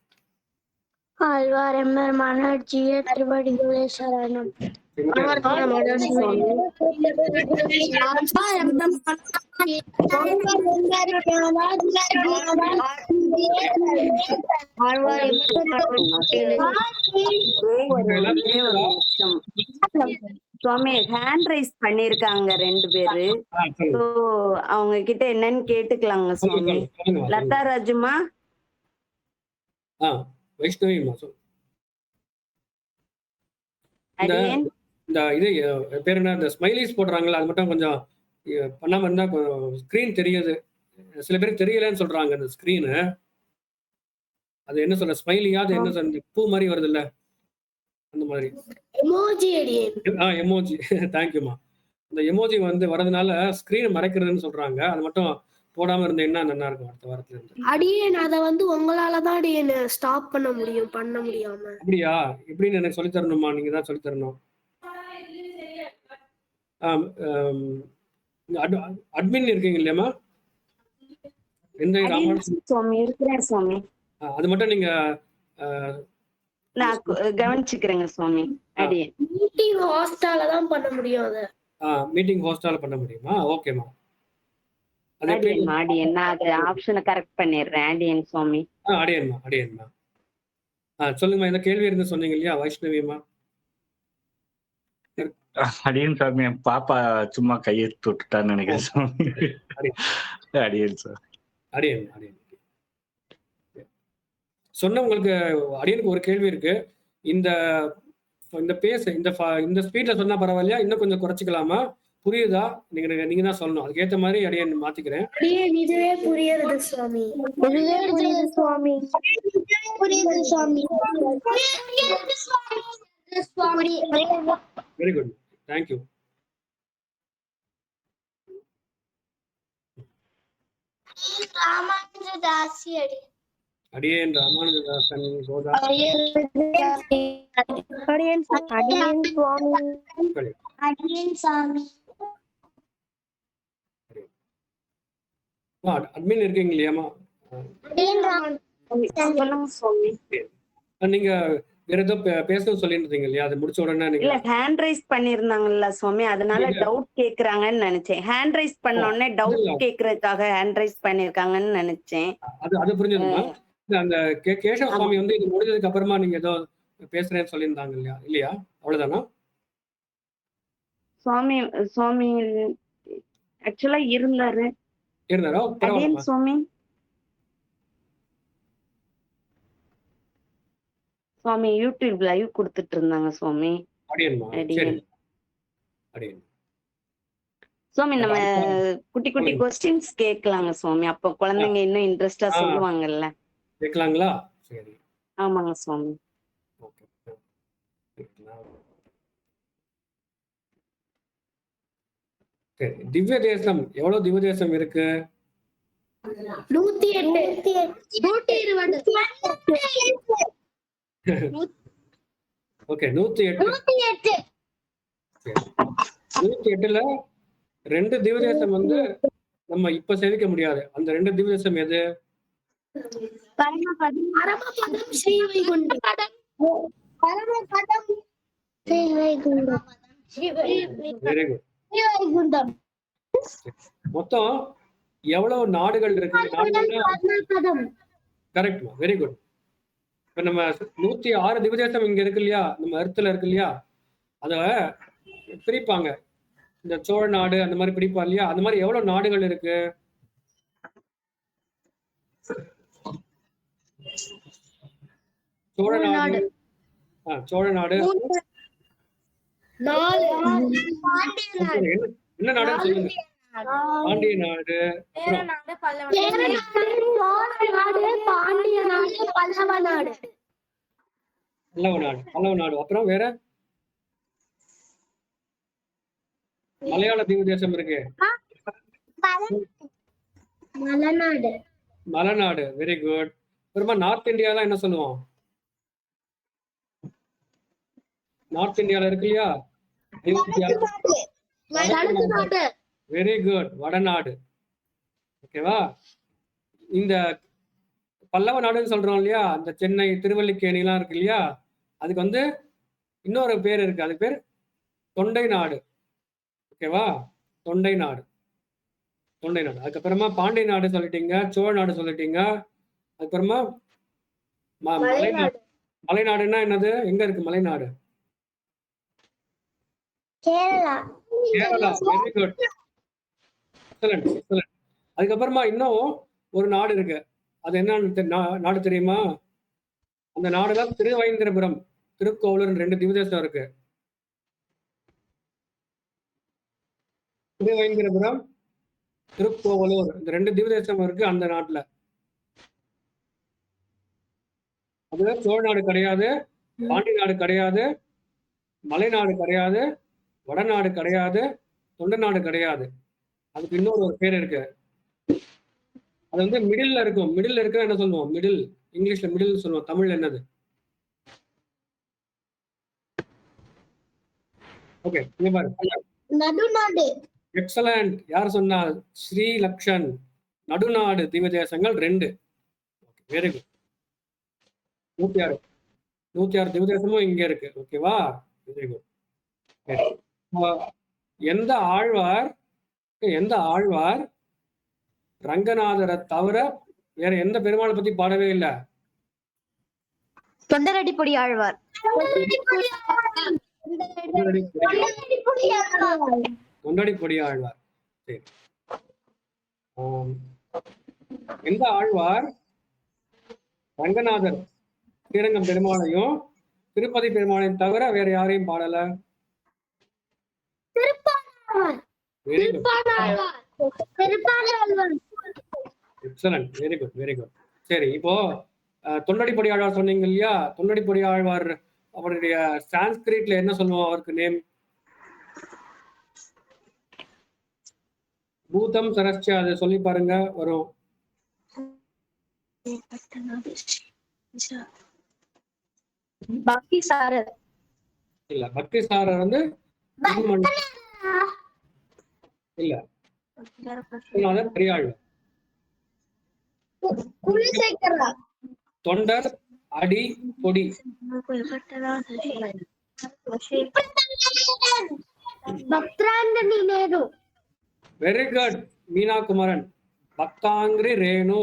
[SPEAKER 2] ஆழ்வார் எம்பெருமானார் ஜியர் திருவடிகளே சரணம்.
[SPEAKER 3] சுவாமி ஹேண்ட் ரைஸ் பண்ணிருக்காங்க 2 பேரு. அவங்க கிட்ட என்னன்னு கேட்டுக்கலாங்க சுவாமி. லதா ராஜுமா,
[SPEAKER 1] வைஷ்ணவி, இந்த இது பேர் என்ன, இந்த ஸ்மைலிஸ் போடுறாங்களா, அது மட்டும் கொஞ்சம் பண்ணாம இருந்தா ஸ்கிரீன் தெரியுது. சில பேருக்கு தெரியலன்னு சொல்றாங்க அந்த ஸ்கிரீனு. அது என்ன சொல்ற, ஸ்மைலியா, அது என்ன சொல்ற, பூ மாதிரி வருது இல்ல, அந்த மாதிரி எமோஜி. தேங்க்யூமா. இந்த எமோஜி வந்து வரதுனால ஸ்கிரீன் மறைக்கிறதுன்னு சொல்றாங்க. அது மட்டும் போடாம இருந்தீங்கன்னா நல்லா இருக்கும் அடுத்த வாரத்துல இருந்து.
[SPEAKER 2] அடியேன் அத வந்து உங்களாலதான் அடியேன் ஸ்டாப் பண்ண முடியும், பண்ண முடியாம.
[SPEAKER 1] அப்படியா? எப்படின்னு எனக்கு சொல்லி தரணுமா? நீங்க தான் சொல்லி தரணும். அட்மின் இருக்கீங்க இல்லையாமா? எந்த
[SPEAKER 3] சுவாமி இருக்கிறேன் சுவாமி.
[SPEAKER 1] அது மட்டும் நீங்க
[SPEAKER 3] நான் கவனிச்சுக்கிறேங்க சுவாமி. அடியே
[SPEAKER 2] மீட்டிங் ஹோஸ்டால தான் பண்ண முடியும். அத
[SPEAKER 1] மீட்டிங் ஹோஸ்டால பண்ண முடியுமா? ஓகேமா.
[SPEAKER 3] அடியன் நான் அது ஆப்ஷனை கரெக்ட் பண்ணிடுறேன். அடியன் சுவாமி.
[SPEAKER 1] அடியன்மா. சொல்லுங்கம்மா, என்ன கேள்வி இருந்து சொன்னீங்க இல்லையா வைஷ்ணவியம்மா?
[SPEAKER 4] அடியன் சாமி, பாப்பா சும்மா கையை தொட்டுட்டான்னு நினைக்கிறேன் சாமி. அடியன் சார்.
[SPEAKER 1] அடியன் சொன்ன உங்களுக்கு அடியனுக்கு ஒரு கேள்வி இருக்கு. இந்த இந்த ஸ்பீட்ல சொன்னா பரவாயில்லையா, இன்னும் கொஞ்சம் குறைச்சிக்கலாமா? புரியுதா? நீங்க தான் சொல்லணும். அதுக்கேற்ற மாதிரி அடியன் மாத்திக்கிறேன்.
[SPEAKER 2] இதுவே புரியுது சுவாமி. புரியுது சுவாமி. புரியுது சுவாமி.
[SPEAKER 1] Very good, thank you. அடியேன் ராமானுஜதாசன் கோதா அட்மின் இருக்கீங்க இல்லையாமா?
[SPEAKER 3] சொல்லுங்க சுவாமி.
[SPEAKER 1] நீங்க வேற ஏதோ பேசணும் சொல்லிட்டு இருந்தீங்க இல்லையா? அது முடிச்ச உடனே நீங்க
[SPEAKER 3] இல்ல ஹேண்ட் ரைஸ் பண்ணிருந்தாங்கல்ல சுவாமி, அதனால டவுட் கேக்குறாங்கன்னு நினைச்சேன். ஹேண்ட் ரைஸ் பண்ண உடனே டவுட் கேக்குறதுக்காக ஹேண்ட் ரைஸ் பண்ணிருக்காங்கன்னு நினைச்சேன்.
[SPEAKER 1] அது புரிஞ்சதுமா? அந்த கேசவ சுவாமி வந்து இது முடிஞ்சதுக்கு அப்புறமா நீங்க ஏதோ பேசுறேன்னு சொல்லியிருந்தாங்க இல்லையா? இல்லையா? அவ்வளவுதானா?
[SPEAKER 3] சுவாமி சுவாமி ஆக்சுவலா இருந்தாரு.
[SPEAKER 1] இருந்தாரோ?
[SPEAKER 3] சுவாமி சுவாமி யூடியூப் லைவ் கொடுத்துட்டு இருந்தாங்க சுவாமி. சுவாமி நம்ம குட்டி குட்டி கொஸ்டின்ஸ் கேட்கலாங்க சுவாமி, அப்ப குழந்தைங்க இன்னும் இன்ட்ரெஸ்டா சொல்லுவாங்கல்ல.
[SPEAKER 1] கேட்கலாங்களா? சரி.
[SPEAKER 3] ஆமாங்க சுவாமி.
[SPEAKER 1] சரி, திவ்ய தேசம் எவ்வளவு திவ்ய தேசம் இருக்கு? 108. ஓகே, 108. 108ல 2 திவ்யதேசம் வந்து நம்ம இப்ப சேவிக்க முடியாது. அந்த 2 திவ்யதேசம் எது? Very good. மொத்தம் எவ்வளவு நாடுகள் இருக்கு? Correct, very good. இப்ப நம்ம 106 திவ்யதேசம் இங்க இருக்கு இல்லையா, நம்ம எர்த்ல இருக்கு இல்லையா, அத பிரிப்பாங்க. இந்த சோழ நாடு அந்த மாதிரி பிரிப்பா இல்லையா, அந்த மாதிரி எவ்வளவு நாடுகள் இருக்கு? சோழ நாடு என்ன நாடுன்னு சொல்லுங்க. பாண்டிய நாடு, பல்லவ நாடு, அப்புறம் வேற மலையாள தீவு தேசம் இருக்கு, மலைநாடு. Very good. அப்புறமா நார்த் இந்தியாலாம் என்ன சொல்லுவோம்? நார்த் இந்தியால இருக்கு இல்லையா, வெரி குட், வடநாடு. ஓகேவா? இந்த பல்லவ நாடுன்னு சொல்றோம் இல்லையா, இந்த சென்னை திருவல்லிக்கேணி எல்லாம் இருக்கு இல்லையா, அதுக்கு வந்து இன்னொரு பேர் இருக்கு, அது பேர் தொண்டை நாடு. ஓகேவா? தொண்டை நாடு. அதுக்கப்புறமா பாண்டிய நாடு சொல்லிட்டீங்க, சோழ நாடு சொல்லிட்டீங்க. அதுக்கப்புறமா மலைநாடுன்னா என்னது? எங்க இருக்கு மலைநாடு? கேரளா. Very good, excellent. அதுக்கப்புறமா இன்னும் ஒரு நாடு இருக்கு, அது என்ன நாடு தெரியுமா? அந்த நாடுல திருவைந்திரபுரம், திருக்கோவலூர் 2 திவ்யதேசம் இருக்கு. திருவைந்திரபுரம், திருக்கோவலூர், இந்த 2 திவ்யதேசம் இருக்கு அந்த நாட்டுல. அது சோழ நாடு கிடையாது, பாண்டி நாடு கிடையாது, மலைநாடு கிடையாது, வடநாடு கிடையாது, தொண்டை நாடு கிடையாது. அதுக்கு இன்னொரு பேர் இருக்கு, அது வந்து மிடில் இருக்கும். மிடில் இருக்க என்ன சொல்லுவோம்? மிடில், இங்கிலீஷ்ல மிடில் சொல்லுவோம். தமிழ்ல என்னது? ஓகே, இங்க பாரு, நடுநாடு. எக்ஸலென்ட். யார் சொன்னா? ஸ்ரீ லக்ஷன். நடுநாடு திவ்யதேசங்கள் 2. Very good. 106 திவ்யதேசமும் இங்க இருக்கு. ஓகேவா? Very good. எந்த ஆழ்வார் ரங்கநாதரை தவிர வேற எந்த பெருமாளை பத்தி பாடவே இல்லை?
[SPEAKER 5] தொண்டரடிப்பொடி ஆழ்வார்.
[SPEAKER 1] தொண்டடிப்பொடி ஆழ்வார். சரி. எந்த ஆழ்வார் ரங்கநாதர் ஸ்ரீரங்கம் பெருமாளையும் திருப்பதி பெருமாளையும் தவிர வேற யாரையும் பாடல? Excellent, very good. சரி, இப்போ தொண்டடிப்பொடி ஆழ்வார் சொன்னீங்க இல்லையா, தொண்டடிப்பொடி ஆழ்வார் அவருடைய சான்ஸ்கிரிட்ல என்ன சொல்லுவோம் அவருக்கு நேம்? பூதம் சரஸ்ய, அதை சொல்லி பாருங்க வரும்.
[SPEAKER 5] பக்தி சாரர்.
[SPEAKER 1] இல்ல, பக்தி சாரர் வந்து இல்ல, பெரியாள். Thondaradippodi.
[SPEAKER 5] பக்திராந்தனி நேரு.
[SPEAKER 1] Very good Meena Kumaran. பக்தாங்கிரி ரேணு.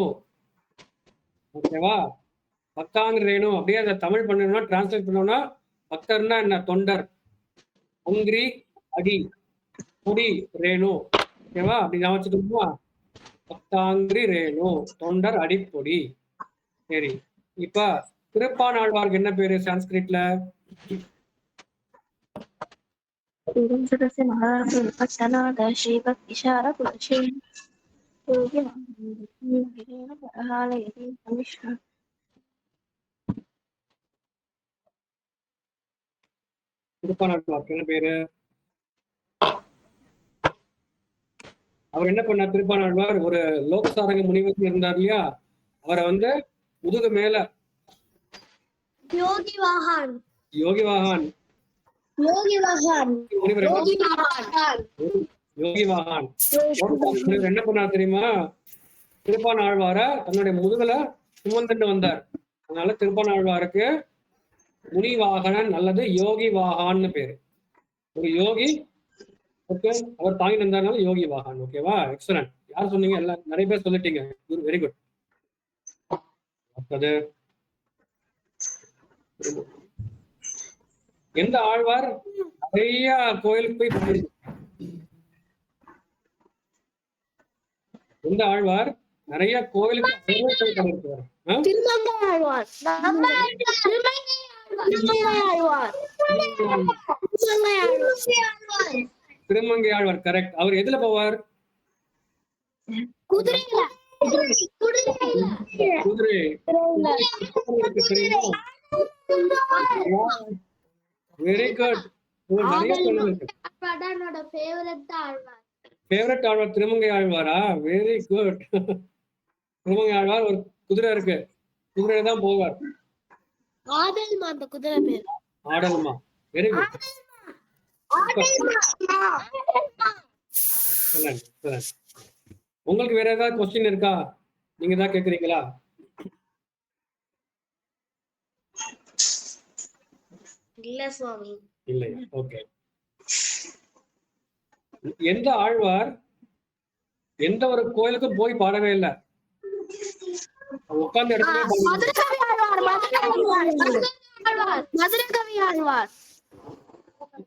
[SPEAKER 1] ஓகேவா? பக்தாங்கிரி ரேணு அப்படியே அதை தமிழ் பண்ணணும்னா டிரான்ஸ்லேட் பண்ணோம்னா பக்தர்னா என்ன? தொண்டர். அங்கிரி அடி, பொடி ரேணு. ஓகேவா? அப்படி நான் வச்சுக்கணுமா? பக்தாங்கிரி ரேணு, தொண்டர் அடிப்பொடி. சரி, இப்ப திருப்பானாழ்வாருக்கு என்ன பேரு சான்ஸ்கிரிட்ல? திருப்பானாழ்வாருக்கு என்ன பேரு? அவர் என்ன பண்ணார்? திருப்பானாழ்வார் ஒரு லோகசாரங்க முனிவர் இருந்தார் இல்லையா, அவரை வந்து முதுகு மேல
[SPEAKER 5] யோகி வாகன்.
[SPEAKER 1] யோகி வாகன் முனிவர் யோகி வாகன் என்ன பண்ணார் தெரியுமா? திருப்பானாழ்வார தன்னுடைய முதுகுல சுமந்துட்டு வந்தார். அதனால திருப்பானாழ்வாருக்கு முனிவாகனன் அல்லது யோகி வாகான்னு பேரு. ஒரு யோகி, ஓகே, அவர் தாங்கி நின்றாலும் யோகி வாகன். ஓகேவா? எக்ஸலன்ட். யார் சொன்னீங்க? எல்லாம் நிறைய பேர் சொல்லிட்டீங்க. Very good. அது எந்த ஆழ்வார் நிறைய கோயிலுக்கு போய் பாடி? எந்த ஆழ்வார் நிறைய கோயிலுக்கு பண்ணிருக்காரு? திருமங்கை ஆழ்வார். கரெக்ட். அவர் எதுல போவார்? குதிரை. Very good. Favourite Alvar Thirumangai ஆழ்வாரா? Very good. திருமங்கை ஆழ்வார் ஒரு குதிரை இருக்கு, குதிரையில தான் போவார்.
[SPEAKER 2] ஆடல்மா அந்த குதிரை பேர்.
[SPEAKER 1] ஆடல்மா. Very good. உங்களுக்கு வேற ஏதாவது கொஸ்டின் இருக்கா? நீங்க தான் கேக்குறீங்களா?
[SPEAKER 2] இல்ல சுவாமி.
[SPEAKER 1] இல்லையா? ஓகே. எந்த ஆழ்வார் எந்த ஒரு கோயிலுக்கும் போய் பாடவே இல்லை, உட்கார்ந்த இடத்துல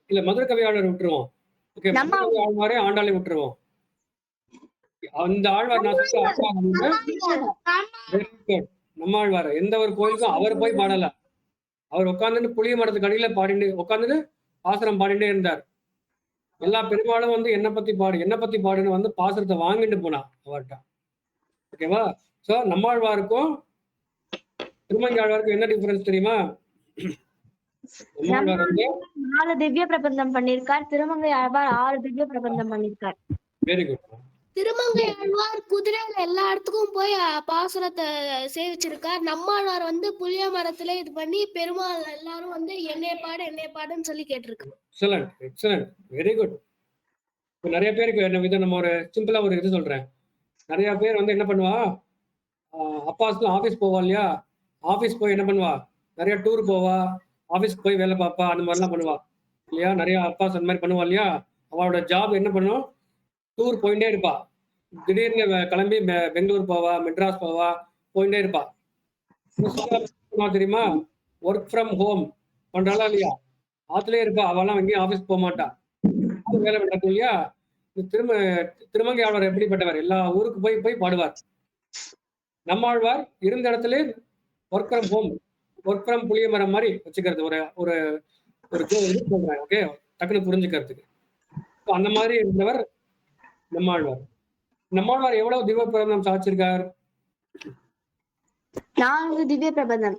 [SPEAKER 1] இல்ல, மதுரை கவி ஆழ்வார் விட்டுருவோம். ஓகே, மதுரை ஆழ்வாரே ஆண்டாளை விட்டுருவோம். அந்த ஆழ்வார் நம்ம ஆழ்வார் எந்த ஒரு கோயிலுக்கும் அவர் போய் பாடல. அவர் உட்காந்துட்டு புளிய மரத்துக்கு அடியில பாடிட்டு உட்காந்துட்டு பாசுரம் பாடிட்டே இருந்தார். எல்லா பெரும்பாலும் வந்து என்ன பத்தி பாடுன்னு வந்து பாசுரத்தை வாங்கிட்டு போனா அவர்கிட்ட. ஓகேவா? சோ நம்மாழ்வாருக்கும் திருமங்கை ஆழ்வாருக்கும் என்ன டிஃபரன்ஸ் தெரியுமா? நம்மாழ்வார் வந்து
[SPEAKER 5] 4 திவ்ய பிரபந்தம் பண்ணிருக்கார், திருமங்கை ஆழ்வார் 6 திவ்ய பிரபந்தம் பண்ணிருக்கார்.
[SPEAKER 1] Very good.
[SPEAKER 2] திருமங்கை ஆழ்வார் குதிரையில எல்லா இடத்துக்கும் போய் பாசுரத்தை சேவிச்சிருக்கார். நம்மாழ்வார் வந்து புளிய மரத்துல இது பண்ணி பெருமாள் எல்லாரும் வந்து என்னைய பாடுன்னு சொல்லி கேட்டிருக்காங்க.
[SPEAKER 1] Excellent, excellent, very good. இப்போ நிறைய பேருக்கு என்ன விதம், நம்ம ஒரு சிம்பிளா ஒரு இது சொல்றேன். நிறைய பேர் வந்து என்ன பண்ணுவா, அப்பாஸ்லாம் ஆஃபீஸ் போவா இல்லையா, ஆஃபீஸ் போய் என்ன பண்ணுவா, நிறைய டூர் போவா, ஆஃபீஸ்க்கு போய் வேலை பார்ப்பா, அந்த மாதிரிலாம் பண்ணுவா இல்லையா. நிறைய அப்பாஸ் அந்த மாதிரி பண்ணுவா இல்லையா. அவளோட ஜாப் என்ன பண்ணும், டூர் போயிட்டே இருப்பா. திடீர்னு கிளம்பி பெங்களூர் போவா, மெட்ராஸ் போவா, போயிட்டே இருப்பா. தெரியுமா, ஒர்க் ஃப்ரம் ஹோம் பண்றாளா இல்லையா, ஆத்துலயே இருப்பா. அவெல்லாம் எங்கேயும் ஆஃபீஸ் போக மாட்டா, வேலை பண்றது இல்லையா. திருமங்கை ஆழ்வார் எப்படிப்பட்டவர், எல்லா ஊருக்கு போய் போய் பாடுவார். நம்மாழ்வார் இருந்த இடத்துல work from home, work from புளிய மரம் மாதிரி வச்சுக்கிறது. ஒரு ஒரு ஒரு சொல்றேன், ஓகே, டக்குன்னு புரிஞ்சுக்கிறதுக்கு. அந்த மாதிரி இருந்தவர் நம்மாழ்வார். நம்மாழ்வார் எவ்வளவு திவ்ய பிரபந்தம் சாதிச்சிருக்கார்?
[SPEAKER 5] 4 திவ்ய பிரபந்தம்.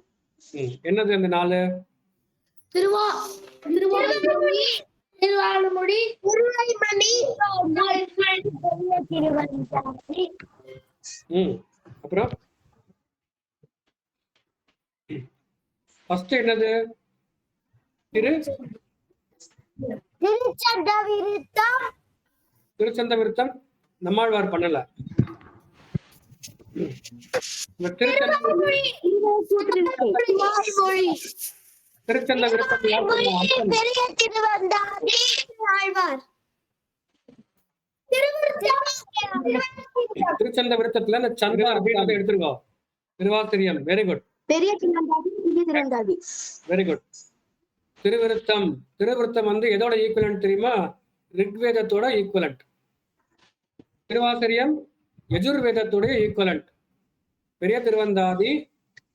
[SPEAKER 1] என்னது அந்த 4?
[SPEAKER 2] திருவாளுமொழி, உருளைமணி,
[SPEAKER 1] அப்புறம் ஃபர்ஸ்ட் என்னது? திருச்சந்த விருத்தம் நம்மாழ்வார் பண்ணல. திருச்சந்த விருத்தம் திருச்சந்த விருத்தத்துல இந்த சந்திரா அப்படின்றத எடுத்துருக்கோ. Thiruvasiriyam. Very good, very good. Thiruviruttam. Thiruviruttam வந்து எதோட ஈக்குவலன்ட் தெரியுமா? ரிக்வேதத்தோட ஈக்குவலன்ட். திருவாசிரியம் யஜுர்வேதத்துடைய ஈக்குவலன்ட். பெரிய திருவந்தாதி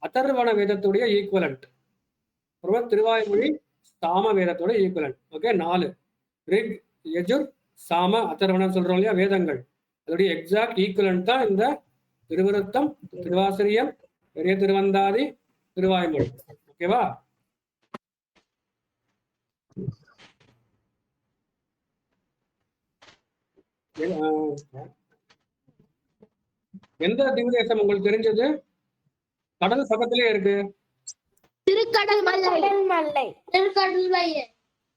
[SPEAKER 1] அதர்வண வேதத்துடைய ஈக்குவலன்ட். அப்புறம் திருவாய்மொழி சாம வேதத்தோட ஈக்குவலன்ட். ஓகே, 4 ரிக், யஜுர், சாம, அதர்வணம் சொல்றோம் இல்லையா வேதங்கள், அதோடைய எக்ஸாக்ட் ஈக்குவலன்ட் தான் இந்த திருவிருத்தம், திருவாசிரியம், பெரிய திருவந்தாதி, திருவாய்மொழி. ஓகேவா? எந்த திவ்யதேசம் உங்களுக்கு தெரிஞ்சது? கடல் பக்கத்திலே இருக்கு.
[SPEAKER 2] திருக்கடல் மல்லை.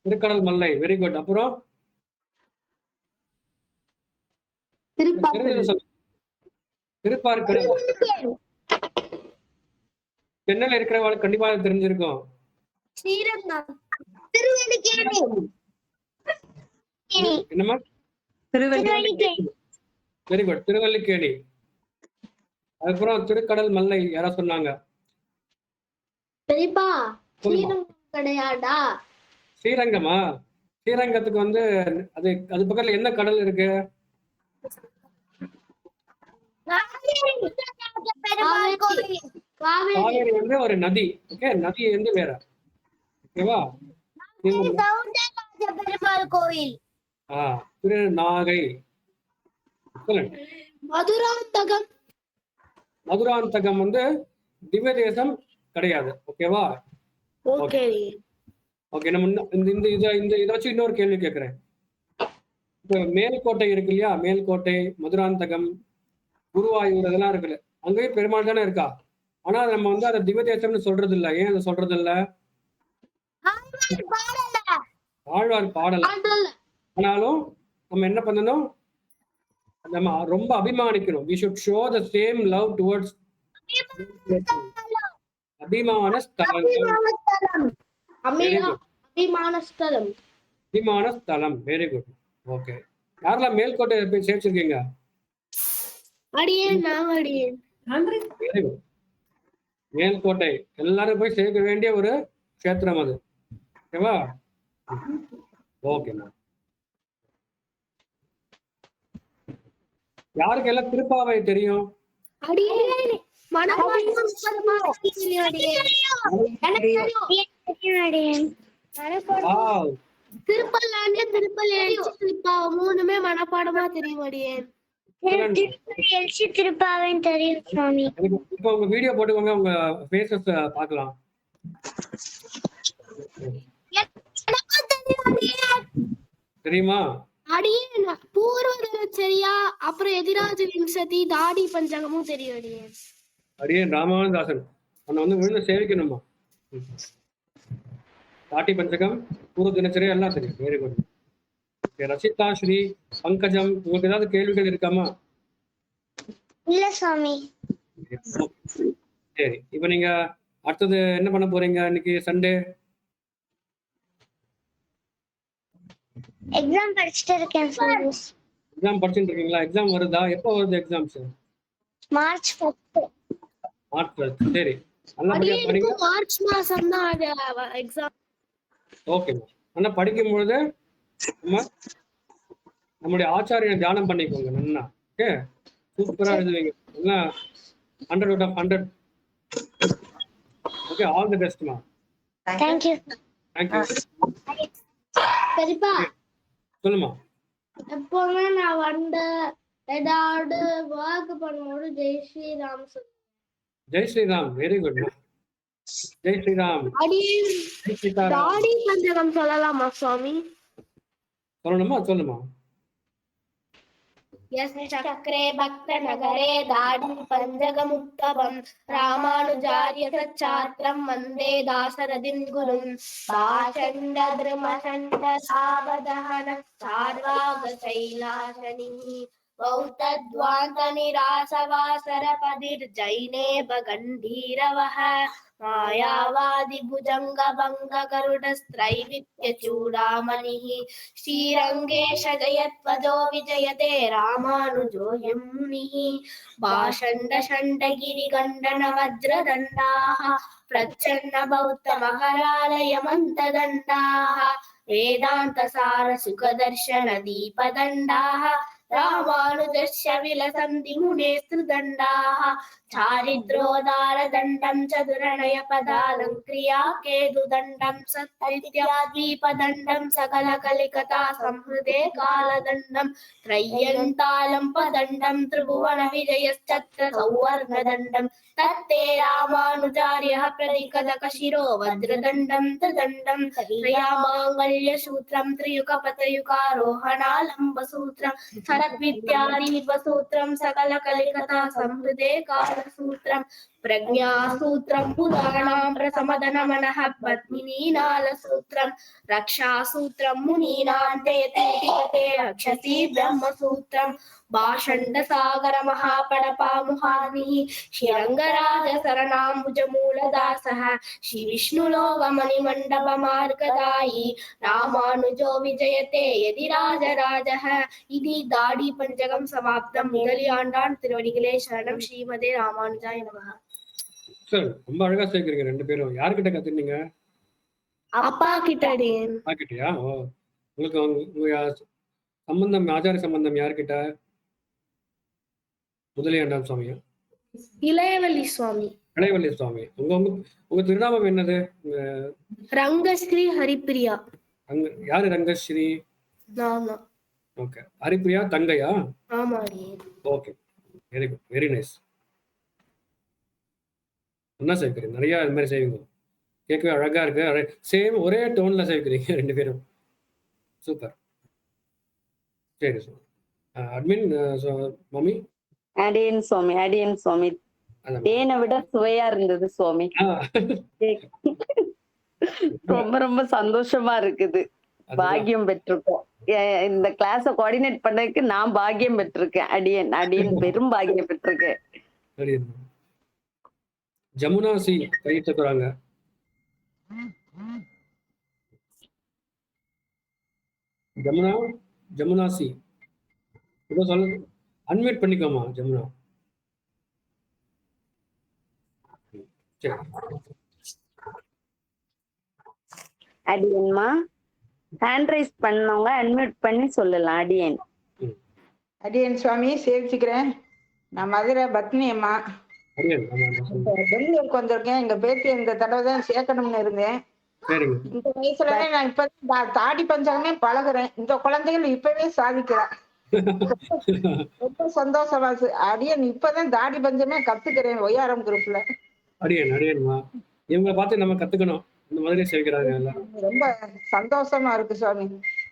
[SPEAKER 1] திருக்கடல் மல்லை. Very good. அப்புறம் திருப்பார்கடல். சென்னையில இருக்கிறவங்களுக்கு கண்டிப்பா தெரிஞ்சிருக்கும். என்னமா? Very good, Thiruvallikeni. அதுக்கப்புறம் திருக்கடல் மல்லை யாரா சொன்னாங்க? ஸ்ரீரங்கமா? ஸ்ரீரங்கத்துக்கு வந்து அது பக்கத்துல என்ன கடல் இருக்கு? காவேரி வந்து ஒரு நதி. ஓகே, நதி வந்து வேற. ஓகேவா? திருநாகை. மதுராந்தகம் வந்து திவ்ய தேசம் கிடையாது. ஓகேவா? ஓகே, நம்ம இதை வச்சு இன்னொரு கேள்வி கேட்கிறேன். இப்ப மேல்கோட்டை இருக்கு இல்லையா? மேல்கோட்டை, மதுராந்தகம், குருவாயூர் அதெல்லாம் இருக்குல்ல, அங்கேயும் பெருமாள் தானே இருக்கா. ஆனா நம்ம வந்து அதை திவ்ய தேசம்னு சொல்றது இல்ல. ஏன் அதை சொல்றது இல்ல? ஆழ்வார் பாடல. ஆனாலும் நம்ம என்ன பண்ணணும்? நம்ம ரொம்ப அபிமானிக்கணும். we should show the same love towards அபிமான ஸ்தலம். Very good. ஓகே, யாரெல்லாம் மேல்கோட்டை போய் சேர்ச்சிருக்கீங்க? Very good. மேல்கோட்டை எல்லாரும் போய் சேர்க்க வேண்டிய ஒரு கஷேத்திரம் அது. ஓகேவா? ஓகேண்ணா. யாருக்கு எல்லாம் திருப்பாவை தெரியும்?
[SPEAKER 2] மூணுமே மனப்பாடமா தெரியும்.
[SPEAKER 1] இப்ப உங்க வீடியோ போட்டுக்கோங்க, உங்க ஃபேஸஸ் பார்க்கலாம். தெரியுமா?
[SPEAKER 2] பூர்வதரியா, அப்புறம் எதிராஜ விம்சதி, தாடி பஞ்சகமும் தெரியும்.
[SPEAKER 1] அடியேன் ராமானுதாசன் உன்னை வந்து விழுந்து சேவிக்கணுமா? தாட்டி பஞ்சகம், பூர்வ தினச்சரி எல்லாம் தெரியும். Very good. ரசிதா, ஸ்ரீ, பங்கஜம், உங்களுக்கு ஏதாவது கேள்விகள் இருக்காமா?
[SPEAKER 5] இல்ல சுவாமி.
[SPEAKER 1] சரி, இப்ப நீங்க அடுத்தது என்ன பண்ண போறீங்க? இன்னைக்கு சண்டே.
[SPEAKER 5] எக்ஸாம் படிச்சிட்டு இருக்கேன் சுவாமி.
[SPEAKER 1] எக்ஸாம் படிச்சிட்டு இருக்கீங்களா? எக்ஸாம் வருதா? எப்போ வருது எக்ஸாம்ஸ்?
[SPEAKER 5] மார்ச் 10.
[SPEAKER 1] மார்ச் 12. சரி, நல்லபடியா படிங்க.
[SPEAKER 2] மார்ச் மாசம் தான் எக்ஸாம்.
[SPEAKER 1] ஓகே, ஆனா படிக்கும்பொழுது நம்முடைய ஆச்சாரிய தியானம் பண்ணிக்கோங்க நல்லா. ஓகே, சூப்பரா எழுதுவீங்க. நல்லா 100 out of 100. Okay, all the best மா.
[SPEAKER 5] Thank you.
[SPEAKER 2] பெரியப்பா
[SPEAKER 1] சொல்லுமா.
[SPEAKER 2] எப்பவுமே நான் வந்து ஏதாவது ஒர்க் பண்ணும்போது ஜெய் ஸ்ரீராம் சொல்லுவேன்.
[SPEAKER 1] ஜெய் ஸ்ரீராம். Very good. ஜெய் ஸ்ரீராம்.
[SPEAKER 2] தாடி பஞ்சகம் சொல்லலாமா சுவாமி?
[SPEAKER 1] சொல்லணுமா? சொல்லுமா.
[SPEAKER 2] यश्चक्रे भक्तनगरे दाडी पञ्जगमुत्तमम् रामानुजार्य सच्चात्रं वन्दे दाशरथिं गुरुं पाषण्ड द्रुमचण्ड सावधान चार्वाकशैलासनिः बौद्धध्वान्त निरासवासरपदिर्जैने भगण्डीरवः मायावादि भुजंग भंग गरुडस्त्रैविद्य चूडामणिः श्रीरंगेश जयत्वजो विजयते रामानुजोऽयं मुनिः भाषण्ड षण्डगिरिगण्डन वज्रदण्डाः प्रच्छन्न बौद्ध महारालयमन्तदण्डाः वेदान्त सार सुखदर्शन दीपदण्डाः रामानुजस्य विलसन्ति मुनेस्तृदण्डाः चारिद्रोदारदण्डं चतुरणय पदालङ्क्रिया केतुदण्डं सत्तैत्याद्वीपदण्डं सकलकलिकता संहृते कालदण्डं त्रय्यन्तालं पदण्डं त्रिभुवन विजयश्चत्र सौवर्णदण्डं तत्ते रामानुजार्यः प्रतिकदकशिरो वज्रदण्डं त्रिदण्डं त्रयामाङ्गल्यसूत्रं त्रियुगपतयुगारोहणालम्बसूत्रं सद्विद्यादीपसूत्रं सकलकलिकता संहृते कालसूत्रं प्रज्ञासूत्रं पुराणां प्रसमदनमनः पद्मिनीनालसूत्रं रक्षासूत्रं मुनीनां ते रक्षसी ब्रह्मसूत्रं भाषण्डसागर महापणपामुहानिः श्रीरङ्गराज शरणाम्बुजमूलदासः श्रीविष्णुलोकमणिमण्डपमार्गदायी रामानुजो विजयते यदि राजराजः इति दाडी पञ्चकं समाप्तं முதலியாண்டான் திருவடிகளே சரணம் ஸ்ரீமதே ராமானுஜாய நமः.
[SPEAKER 1] சார் ரொம்ப அழகா சேர்க்கிறீங்க ரெண்டு பேரும். யார்கிட்ட கத்துனீங்க?
[SPEAKER 2] அப்பா கிட்டடி.
[SPEAKER 1] அப்பா கிட்டயா? ஓ, உங்களுக்கு உங்க சம்பந்தம், ஆச்சார சம்பந்தம் யார்கிட்ட? முதலியாண்டான் சுவாமியா?
[SPEAKER 2] இளையவல்லி சுவாமி.
[SPEAKER 1] இளையவல்லி சுவாமி. உங்க உங்க திருநாமம் என்னது?
[SPEAKER 2] ரங்கஸ்ரீ ஹரிப்பிரியா.
[SPEAKER 1] யாரு ரங்கஸ்ரீ?
[SPEAKER 2] நானா.
[SPEAKER 1] ஓகே. ஹரிப்பிரியா தங்கையா?
[SPEAKER 2] ஆமா.
[SPEAKER 1] Okay, very good, very nice. என்ன சேர்க்கிறீங்க? நிறைய இது மாதிரி செய்வீங்க. கேட்கவே அழகா இருக்கு. சேம் ஒரே டோன்ல சேர்க்கிறீங்க ரெண்டு பேரும். சூப்பர். சரி சார். Admin mummy.
[SPEAKER 3] அடியன் சுவாமி தேனை விட சுவையா இருந்தது சுவாமி. ரொம்ப ரொம்ப சந்தோஷமா இருக்குது. பாக்கியம் பெற்றிருக்கோம். இந்த கிளாஸ கோஆர்டினேட் பண்ணதுக்கு நான் பாக்கியம் பெற்றிருக்கேன். அடியன் பெரும் பாக்கியம் பெற்றிருக்கேன்.
[SPEAKER 1] ஜமுனா சி கையிட்டு போறாங்க. ஜமுனா சி இப்போ சொல்ல அன்மியூட் பண்ணிக்கோமா ஜமுனா. சரி.
[SPEAKER 3] அடியன்மா ஹேண்ட் ரைஸ் பண்ணவங்க அன்மியூட் பண்ணி சொல்லலாம். அடியன்
[SPEAKER 6] சுவாமி சேவிச்சுக்கிறேன். நான் மதுரை பத்னி அம்மா. பெங்களூருக்கு வந்திருக்கேன். எங்க பேத்தி இந்த தடவை தான் சேர்க்கணும்னு இருந்தேன். இந்த வயசுல நான் இப்ப தாடி பஞ்சாங்கமே பழகுறேன். இந்த குழந்தைகள் இப்பவே சாதிக்கிறேன். ரொம்ப சந்தோஷமா இருக்கு. அடியன் இப்பதான் தாடி பஞ்சமே கத்துக்கிறேன் ஒய்ஆர்எம் குரூப்ல.
[SPEAKER 1] இவங்களை பார்த்து நம்ம கத்துக்கணும். இந்த மாதிரி சேர்க்கிறாங்க.
[SPEAKER 6] ரொம்ப சந்தோஷமா இருக்கு சுவாமி.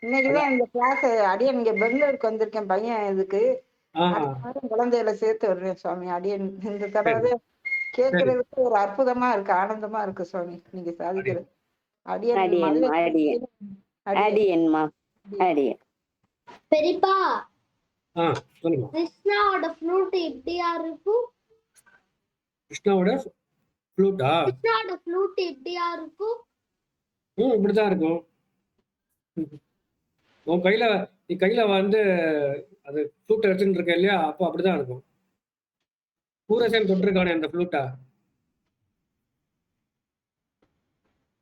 [SPEAKER 6] இன்னைக்குதான் இந்த கிளாஸ் அடியன் இங்க பெங்களூருக்கு வந்திருக்கேன் பையன் இதுக்கு. குழந்தைகளை சேர்த்து வர்றேன் சுவாமி. அடியன் இந்த தடவை கேட்கறதுக்கு ஒரு அற்புதமா இருக்கு, ஆனந்தமா இருக்கு சுவாமி நீங்க சாதிக்கிறது.
[SPEAKER 2] பெரியப்பா
[SPEAKER 1] சொல்லுங்க.
[SPEAKER 2] கிருஷ்ணாவோட ஃப்ளூட் எப்படியா இருக்கும்?
[SPEAKER 1] கிருஷ்ணாவோட ஃப்ளூட்டா?
[SPEAKER 2] கிருஷ்ணாவோட ஃப்ளூட் எப்படியா இருக்கும்?
[SPEAKER 1] இப்படிதான் இருக்கும். உன் கையில நீ கையில வந்து அது ஃப்ளூட் எடுத்துட்டு இருக்க இல்லையா, அப்போ அப்படிதான் இருக்கும். பூரசேன் தொட்டிருக்கானே அந்த ஃப்ளூட்டா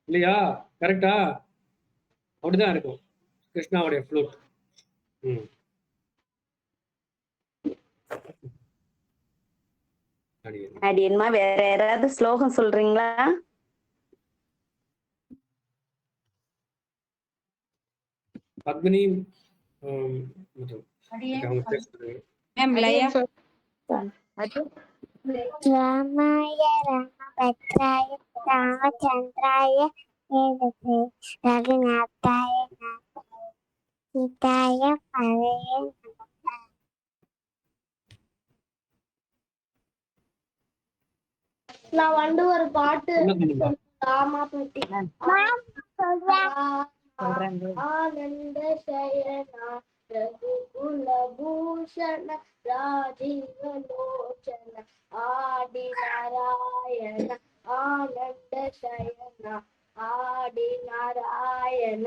[SPEAKER 1] இல்லையா? கரெக்டா? அப்படிதான் இருக்கும் கிருஷ்ணாவுடைய ஃப்ளூட்.
[SPEAKER 3] அடியன்மா வேற யாராவது ஸ்லோகம் சொல்றீங்களா?
[SPEAKER 1] பத்மினி
[SPEAKER 7] ராமாய ராமபத்ராய ராமச்சந்திராய ரகுநாதாய சீதாய பதயே
[SPEAKER 2] நான் வந்து ஒரு பாட்டு
[SPEAKER 1] என்ன சொன்னீங்க?
[SPEAKER 2] ராமா பத்தி ஆனந்த சயனா ரகுகுல பூஷண ராஜீவ லோச்சன ஆடி நாராயண ஆனந்த சயனா ஆடி நாராயண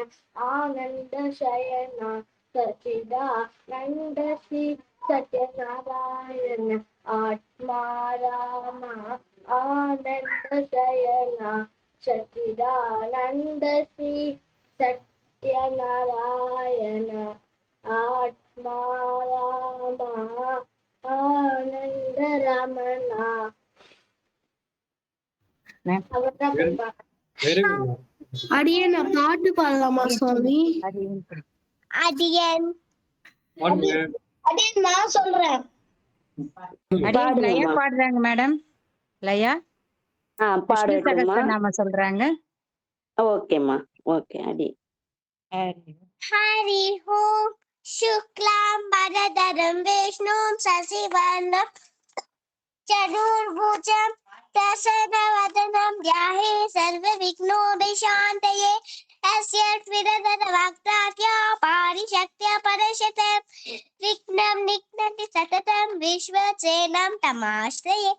[SPEAKER 2] ஆனந்த சயனா சச்சிதா நந்த ஸ்ரீ சத்யநாராயண ஆத்மா ராமா ஆனந்த சயனா சச்சிதானந்த ஸ்ரீ சத்யநாராயண ஆத்மா ராமா ஆனந்த ரமணா. அவர்தான் படிப்பாங்க.
[SPEAKER 1] Very good.
[SPEAKER 2] அடியே நான் பாட்டு பாடலாமா சுவாமி? அடியன்
[SPEAKER 1] பாடுங்க.
[SPEAKER 2] அடியன் நான் சொல்றேன்.
[SPEAKER 8] லயா பாடுறாங்க மேடம். லயா
[SPEAKER 3] பாடுமா?
[SPEAKER 8] நாம சொல்றாங்க.
[SPEAKER 3] ஓகேம்மா, ஓகே. அடி
[SPEAKER 2] ஹரி ஓம் சுக்லாம் பரதரம் விஷ்ணும் சசிவர்ணம் சதுர்புஜம் பிரசன்னவதனம் ध्याये सर्वविघ्नोपशान्तये यस्य त्रिदशवाक्त्राद्या पारिशक्त्या परशते विघ्नं निघ्नति सततं विश्वचेनं तमाश्रये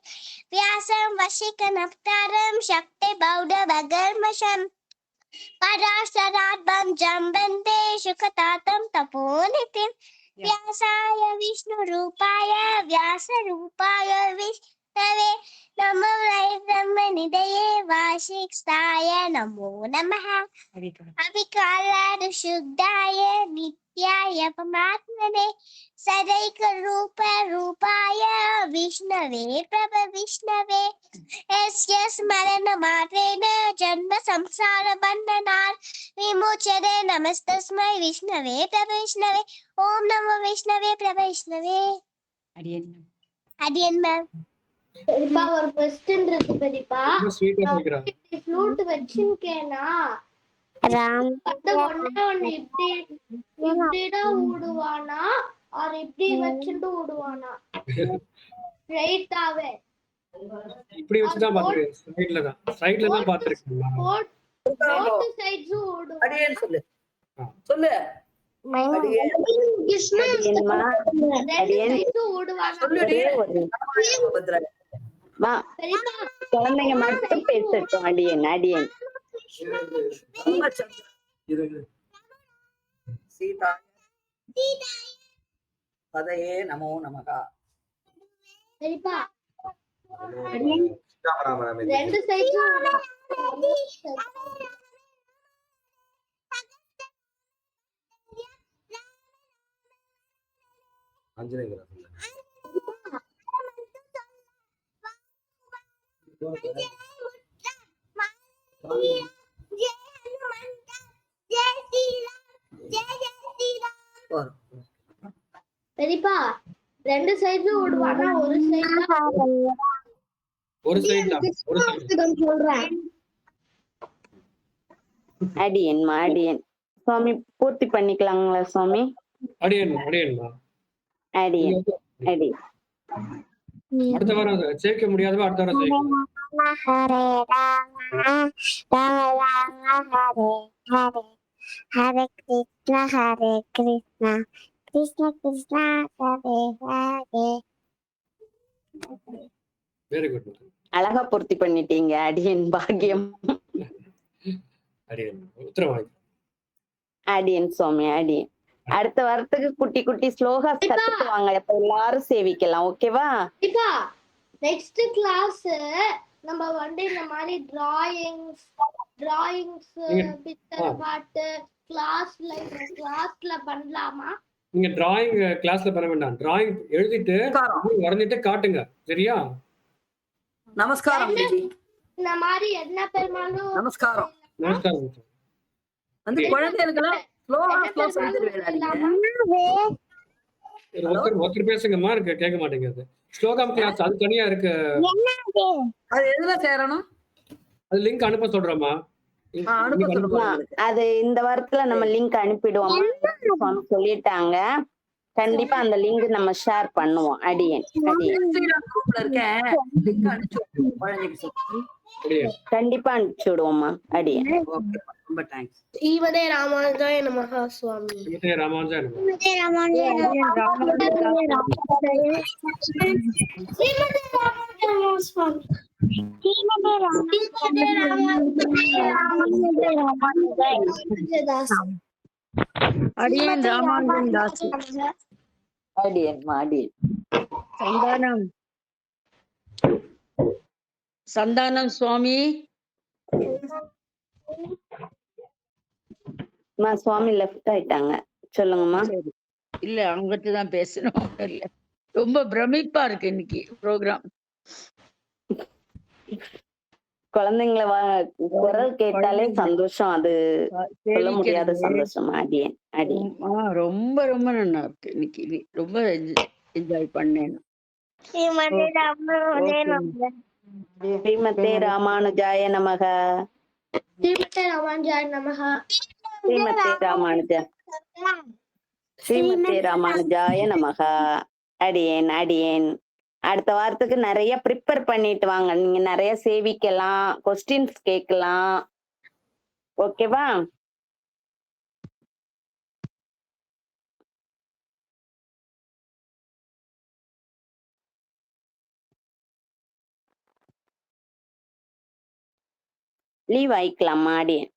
[SPEAKER 2] व्यासं वशिकनप्तारं शक्तिबौद्धवगर्मशम् पराशराद्भं जम्बन्ते सुखतातं तपोनिधिं व्यासाय विष्णुरूपाय व्यासरूपाय विष्णवे नमो ब्रह्मनिधये वासिष्ठाय नमो नमः अविकालानुशुद्धाय नित्याय परमात्मने सदैकरूपाय विष्णवे प्रभविष्णवे यस्य स्मरणमात्रेण जन्म संसार बन्धनात् विमुच्यते नमस्तस्मै विष्णवे प्रभविष्णवे ओम नमो विष्णवे प्रभविष्णवे. अडियन मैम பெரியப்பா ஒரு क्वेश्चन இருக்கு பெரியப்பா.
[SPEAKER 1] ஸ்வீட்டா கேக்குறா.
[SPEAKER 2] ஃப்ளூட் வச்சிருக்கேனா
[SPEAKER 7] ராம்
[SPEAKER 2] அந்த ஒண்ணே இப்படி இப்படிதான் ஊடுவானா ஆர் இப்படி வச்சுட்டு ஊடுவானா? ரைட்டாவே
[SPEAKER 1] இப்படி வச்சு தான் பாத்துருக்கேன். சைடுல தான் பாத்துருக்கேன்.
[SPEAKER 2] போட் சைட்ஸ் ஊடுவானா?
[SPEAKER 9] அடியேன் சொல்லு சொல்லு
[SPEAKER 2] கிருஷ்ணா
[SPEAKER 3] அடியேன்மா, அடியேன்
[SPEAKER 2] சைட்ஸ் ஊடுவானா?
[SPEAKER 9] சொல்லுடி
[SPEAKER 3] மா,
[SPEAKER 2] பெரியப்பா
[SPEAKER 3] குழந்தைங்க மட்டும் பேசட்டும். அடியேன் அடியேன்
[SPEAKER 9] சீதா பதையே நமோ நமகா.
[SPEAKER 2] பெரியப்பா ரெண்டு சைட்ஸ் பெரியப்பா ரெண்டு சைட்ஸும் ஓடுவானா ஒரு சைடு
[SPEAKER 1] ஒரு சைடு தான். ஒரு சைடு
[SPEAKER 2] சொல்றேன்.
[SPEAKER 3] அடியேன்மா, அடியேன். சுவாமி பூர்த்தி பண்ணிக்கலாங்களா சுவாமி?
[SPEAKER 1] அடியேன்மா.
[SPEAKER 3] அடியேன் அடி
[SPEAKER 1] அடுத்த வாரம் சேர்க்க முடியாதவா அடுத்த வாரம் சேர்க்கணும்.
[SPEAKER 7] ஹரே ராம ராம ராம ஹரே ஹரே ஹரே கிருஷ்ண கிருஷ்ண கிருஷ்ண ஹரே ஹரே.
[SPEAKER 1] Very good.
[SPEAKER 3] அழகா பூர்த்தி பண்ணிட்டீங்க. அடியேன் பாக்கியம்.
[SPEAKER 1] அடியேன் உத்தரவாதி.
[SPEAKER 3] அடியேன் சுவாமி, அடியேன். அடுத்த வாரத்துக்கு குட்டி குட்டி ஸ்லோகாஸ் கத்துட்டு வாங்க. இப்ப எல்லாரும் சேவிக்கலாம். ஓகேவா?
[SPEAKER 2] இப்பா நெக்ஸ்ட் கிளாஸ் நம்ம வந்து இந்த மாதிரி டிராயிங்ஸ் பிக்சர் பாட்டு கிளாஸ்ல பண்ணலாமா?
[SPEAKER 1] நீங்க டிராயிங் கிளாஸ்ல பண்ண வேண்டாம். டிராயிங் எழுதிட்டு வரைஞ்சிட்டு காட்டுங்க. சரியா?
[SPEAKER 9] நமஸ்காரம்.
[SPEAKER 2] இந்த மாதிரி என்ன பெருமாளும்
[SPEAKER 9] நமஸ்காரம்.
[SPEAKER 1] நமஸ்காரம்.
[SPEAKER 9] அந்த குழந்தைகளுக்கெல்லாம்
[SPEAKER 1] ஒருத்தர் பேசுங்கம்மா. கேட்க மாட்டேங்குது. ஸ்லோகம் கிளாஸ் அது தனியா இருக்கு.
[SPEAKER 9] அது எதுல சேரணும்?
[SPEAKER 1] அது லிங்க் அனுப்ப சொல்றோமா?
[SPEAKER 3] அது இந்த வாரத்துல நம்ம லிங்க் அனுப்பிடுவோம் சொல்லிட்டாங்க. கண்டிப்பா அந்த லிங்க் நம்ம ஷேர் பண்ணுவோம். அடியேன்
[SPEAKER 9] குரூப்ல இருக்கேன். லிங்க் அனுப்பிச்சு விட்டுருங்க குழந்தைக்கு சொல்லி.
[SPEAKER 3] கண்டிப்பா அனுப்பிச்சு விடுவோம்மா. அடியேன்.
[SPEAKER 9] ஓகே, ரொம்ப தேங்க்ஸ்.
[SPEAKER 2] ஸ்ரீமதே ராமானுஜாய நமஹ சுவாமி.
[SPEAKER 1] ஸ்ரீமதே ராமானுஜாய நமஹ.
[SPEAKER 2] ஸ்ரீமதே ராமானுஜாய சுவாமி.
[SPEAKER 8] அடியேன் ராமானுஜன் தாஸ்.
[SPEAKER 3] அடியேன்மா அடியேன்.
[SPEAKER 8] சந்தானம் சுவாமி.
[SPEAKER 3] சுவாமி லெஃப்ட் ஆயிட்டாங்க. சொல்லுங்கம்மா.
[SPEAKER 8] இல்ல அவங்ககிட்ட தான் பேசணும். இல்ல ரொம்ப பிரமிப்பா இருக்கு இன்னைக்கு ப்ரோக்ராம்.
[SPEAKER 3] குழந்தைங்களை குரல் கேட்டாலே சந்தோஷம். அது சொல்ல முடியாத சந்தோஷம். அடியேன் அடியேன்.
[SPEAKER 8] ரொம்ப ரொம்ப நல்லா இருக்கு இன்னைக்கு. ரொம்ப என்ஜாய் பண்ணேன்.
[SPEAKER 3] ஸ்ரீமதே ராமானுஜாய நமக.
[SPEAKER 2] ஸ்ரீமதே ராமானுஜாய நமஹ.
[SPEAKER 3] ஸ்ரீமதே ராமானுஜாய நமக. அடியேன் அடியேன். அடுத்த வாரத்துக்கு நிறைய ப்ரிப்பேர் பண்ணிட்டு வாங்க. நீங்க நிறைய சேவிக்கலாம், கொஸ்டின்ஸ் கேட்கலாம். ஓகேவா? லீவ் ஆயிக்கலாமா? அடியேன்